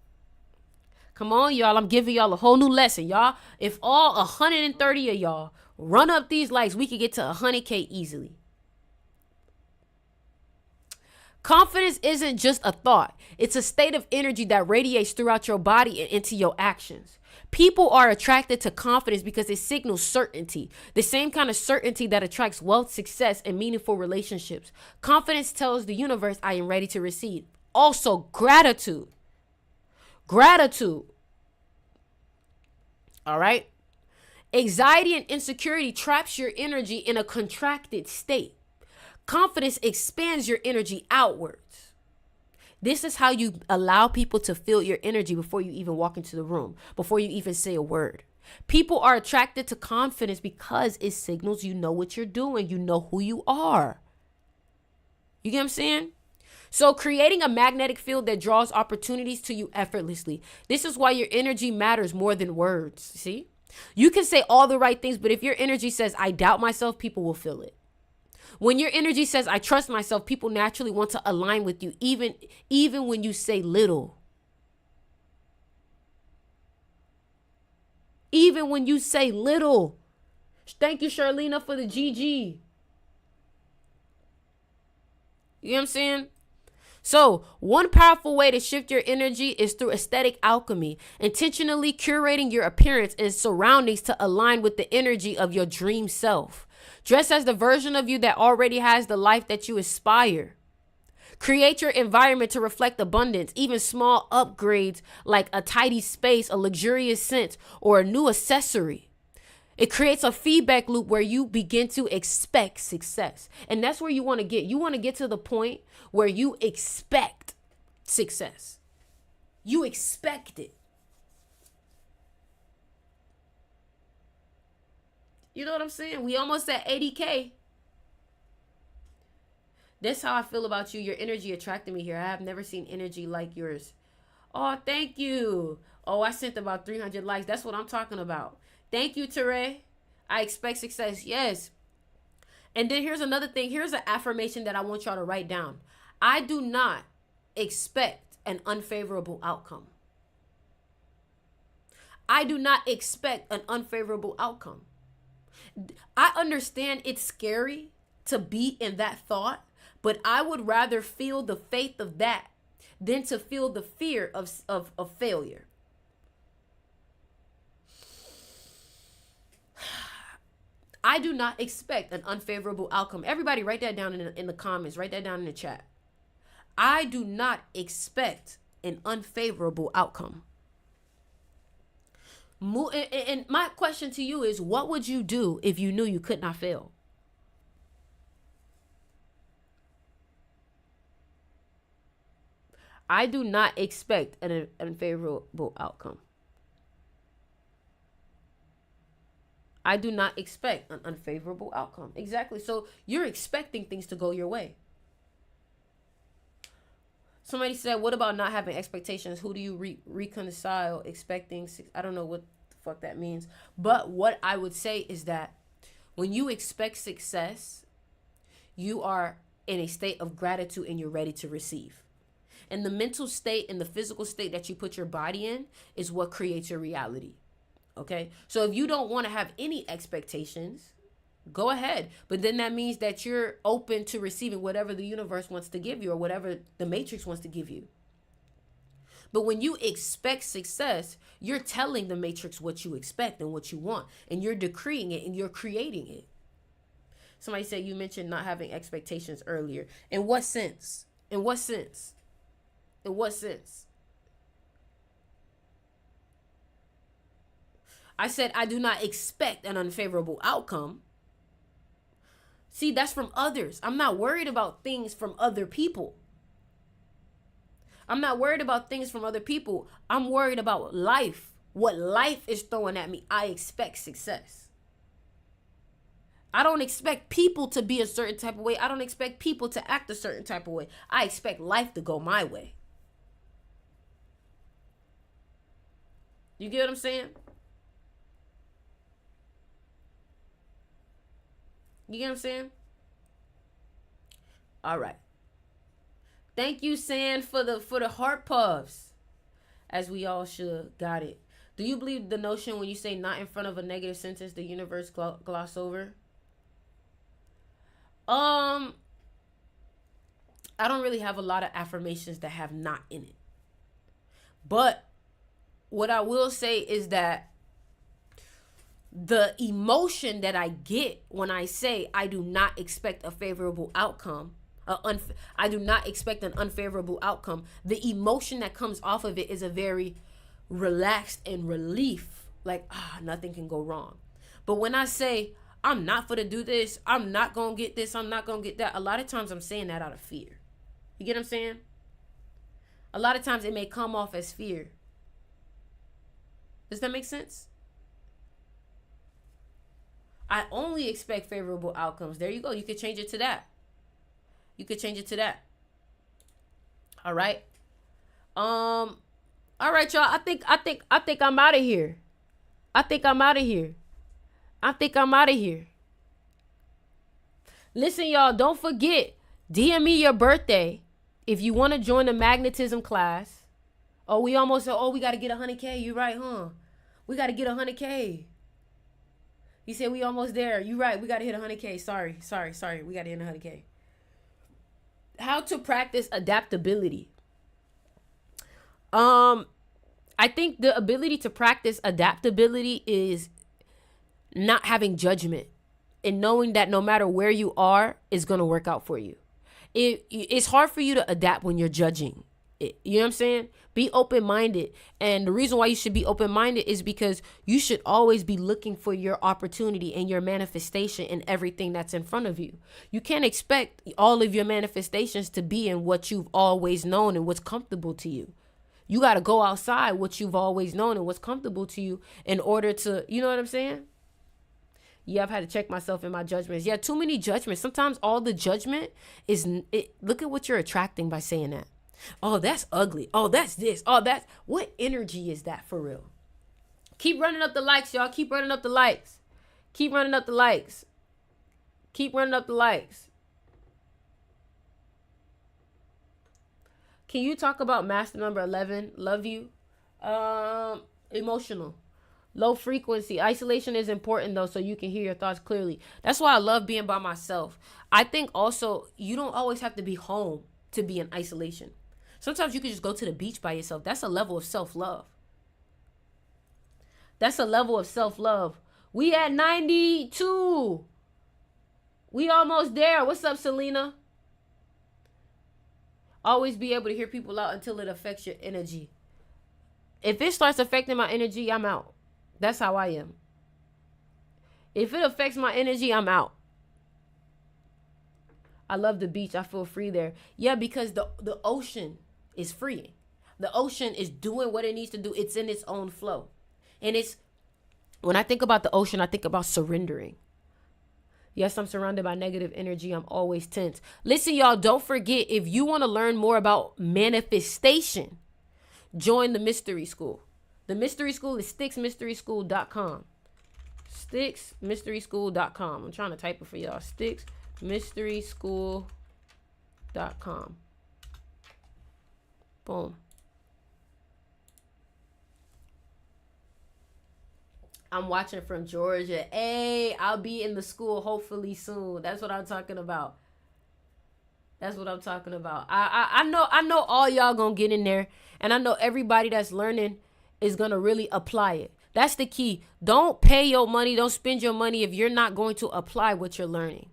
Come on, y'all. I'm giving y'all a whole new lesson, y'all. If all 130 of y'all run up these likes, we could get to 100K easily. Confidence isn't just a thought. It's a state of energy that radiates throughout your body and into your actions. People are attracted to confidence because it signals certainty, the same kind of certainty that attracts wealth, success, and meaningful relationships. Confidence tells the universe, I am ready to receive. Also, gratitude. Gratitude. All right. Anxiety and insecurity traps your energy in a contracted state. Confidence expands your energy outwards. This is how you allow people to feel your energy before you even walk into the room, before you even say a word. People are attracted to confidence because it signals you know what you're doing. You know who you are. You get what I'm saying? So creating a magnetic field that draws opportunities to you effortlessly. This is why your energy matters more than words. See? You can say all the right things, but if your energy says, I doubt myself, people will feel it. When your energy says, I trust myself, people naturally want to align with you, even when you say little. Even when you say little. Thank you, Charlena, for the GG. You know what I'm saying? So one powerful way to shift your energy is through aesthetic alchemy, intentionally curating your appearance and surroundings to align with the energy of your dream self. Dress as the version of you that already has the life that you aspire. Create your environment to reflect abundance, even small upgrades like a tidy space, a luxurious scent, or a new accessory. It creates a feedback loop where you begin to expect success. And that's where you want to get. You want to get to the point where you expect success. You expect it. You know what I'm saying? We almost at 80K. That's how I feel about you. Your energy attracted me here. I have never seen energy like yours. Oh, thank you. Oh, I sent about 300 likes. That's what I'm talking about. Thank you, Teray. I expect success. Yes. And then here's another thing. Here's an affirmation that I want y'all to write down. I do not expect an unfavorable outcome. I do not expect an unfavorable outcome. I understand it's scary to be in that thought, but I would rather feel the faith of that than to feel the fear of failure. I do not expect an unfavorable outcome. Everybody write that down in the comments. Write that down in the chat. I do not expect an unfavorable outcome. And my question to you is, what would you do if you knew you could not fail? I do not expect an unfavorable outcome. I do not expect an unfavorable outcome. Exactly. So you're expecting things to go your way. Somebody said, what about not having expectations? Who do you reconcile expecting? I don't know what the fuck that means. But what I would say is that when you expect success, you are in a state of gratitude and you're ready to receive. And the mental state and the physical state that you put your body in is what creates your reality. Okay? So if you don't want to have any expectations, go ahead. But then that means that you're open to receiving whatever the universe wants to give you or whatever the matrix wants to give you. But when you expect success, you're telling the matrix what you expect and what you want. And you're decreeing it and you're creating it. Somebody said you mentioned not having expectations earlier. In what sense? In what sense? In what sense? I said I do not expect an unfavorable outcome. See, that's from others. I'm not worried about things from other people. I'm not worried about things from other people. I'm worried about life. What life is throwing at me. I expect success. I don't expect people to be a certain type of way. I don't expect people to act a certain type of way. I expect life to go my way. You get what I'm saying? You get what I'm saying? All right. Thank you, Sand, for the heart puffs. As we all should. Got it. Do you believe the notion when you say not in front of a negative sentence, the universe gloss over? I don't really have a lot of affirmations that have not in it. But what I will say is that the emotion that I get when I say I do not expect a favorable outcome, I do not expect an unfavorable outcome, the emotion that comes off of it is a very relaxed and relief. Like, nothing can go wrong. But when I say, I'm not going to do this, I'm not going to get this, I'm not going to get that, a lot of times I'm saying that out of fear. You get what I'm saying? A lot of times it may come off as fear. Does that make sense? I only expect favorable outcomes. There you go. You could change it to that. You could change it to that. All right. All right, y'all. I think I'm out of here. I think I'm out of here. Listen, y'all, don't forget, DM me your birthday if you want to join the magnetism class. Oh, we almost said, we got to get 100K. You right, huh? We got to get 100K. You said we almost there. You right. We got to hit 100K. Sorry. We got to hit 100K. How to practice adaptability. I think the ability to practice adaptability is not having judgment and knowing that no matter where you are, it's going to work out for you. It's hard for you to adapt when you're judging. You know what I'm saying? Be open-minded. And the reason why you should be open-minded is because you should always be looking for your opportunity and your manifestation in everything that's in front of you. You can't expect all of your manifestations to be in what you've always known and what's comfortable to you. You got to go outside what you've always known and what's comfortable to you in order to, you know what I'm saying? Yeah, I've had to check myself in my judgments. Yeah, too many judgments. Sometimes all the judgment is, look at what you're attracting by saying that. Oh, that's ugly. Oh, that's this. Oh, that's, what energy is that for real? Keep running up the likes, y'all. Keep running up the likes. Can you talk about master number 11? Love you. Emotional. Low frequency. Isolation is important though, so you can hear your thoughts clearly. That's why I love being by myself. I think also you don't always have to be home to be in isolation. Sometimes you can just go to the beach by yourself. That's a level of self-love. We at 92. We almost there. What's up, Selena? Always be able to hear people out until it affects your energy. If it starts affecting my energy, I'm out. That's how I am. If it affects my energy, I'm out. I love the beach. I feel free there. Yeah, because the ocean is freeing. The ocean is doing what it needs to do. It's in its own flow. And it's, when I think about the ocean, I think about surrendering. Yes, I'm surrounded by negative energy. I'm always tense. Listen, y'all, don't forget, if you want to learn more about manifestation, join the mystery school. The mystery school is sticksmysteryschool.com. Sticksmysteryschool.com. I'm trying to type it for y'all. Sticksmysteryschool.com. Boom. I'm watching from Georgia. Hey, I'll be in the school hopefully soon. That's what I'm talking about. That's what I'm talking about. I know all y'all gonna get in there, and I know everybody that's learning is gonna really apply it. That's the key. Don't pay your money, don't spend your money if you're not going to apply what you're learning.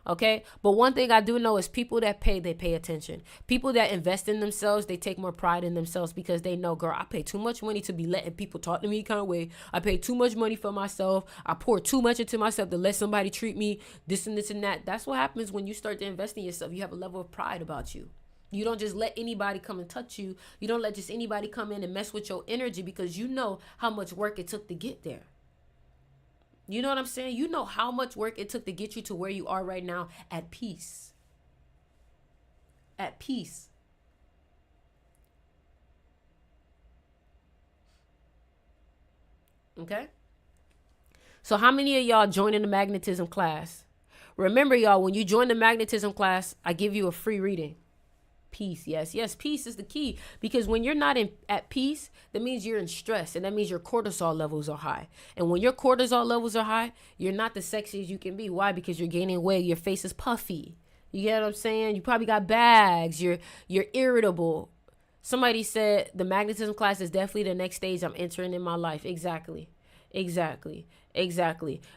Okay? But one thing I do know is people that pay, they pay attention. People that invest in themselves, they take more pride in themselves because they know, girl, I pay too much money to be letting people talk to me kind of way. I pay too much money for myself. I pour too much into myself to let somebody treat me this and this and that. That's what happens when you start to invest in yourself. You have a level of pride about you. You don't just let anybody come and touch you. You don't let just anybody come in and mess with your energy because you know how much work it took to get there. You know what I'm saying? You know how much work it took to get you to where you are right now, at peace. At peace. Okay? So how many of y'all joining the magnetism class? Remember, y'all, when you join the magnetism class, I give you a free reading. Peace. Yes, peace is the key, because when you're not at peace, that means you're in stress, and that means your cortisol levels are high. And when your cortisol levels are high, you're not the sexiest you can be. Why? Because you're gaining weight. Your face is puffy. You get what I'm saying? You probably got bags. You're irritable. Somebody said the magnetism class is definitely the next stage I'm entering in my life. Exactly.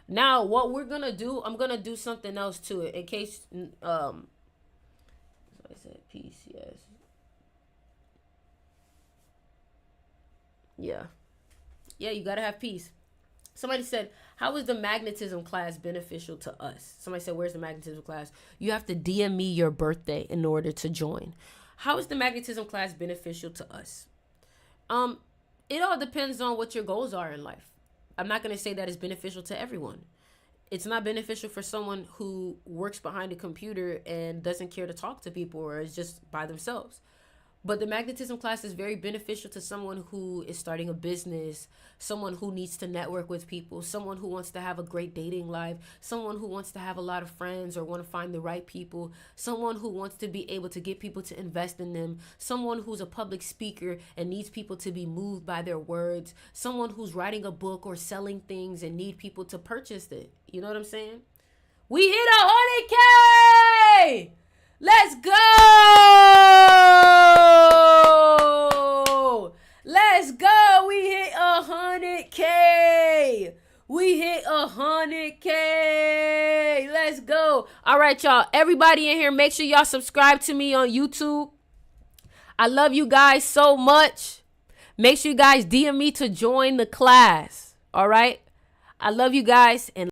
Now, what we're gonna do, I'm gonna do something else to it in case I said peace, yes. Yeah, you gotta have peace. Somebody said, how is the magnetism class beneficial to us? Somebody said, where's the magnetism class? You have to DM me your birthday in order to join. How is the magnetism class beneficial to us? It all depends on what your goals are in life. I'm not gonna say that it's beneficial to everyone. It's not beneficial for someone who works behind a computer and doesn't care to talk to people or is just by themselves. But the magnetism class is very beneficial to someone who is starting a business, someone who needs to network with people, someone who wants to have a great dating life, someone who wants to have a lot of friends or want to find the right people, someone who wants to be able to get people to invest in them, someone who's a public speaker and needs people to be moved by their words, someone who's writing a book or selling things and need people to purchase it. You know what I'm saying? We hit 100K! Let's go! Let's go! We hit 100K! We hit 100K! Let's go! All right, y'all. Everybody in here, make sure y'all subscribe to me on YouTube. I love you guys so much. Make sure you guys DM me to join the class. All right? I love you guys, and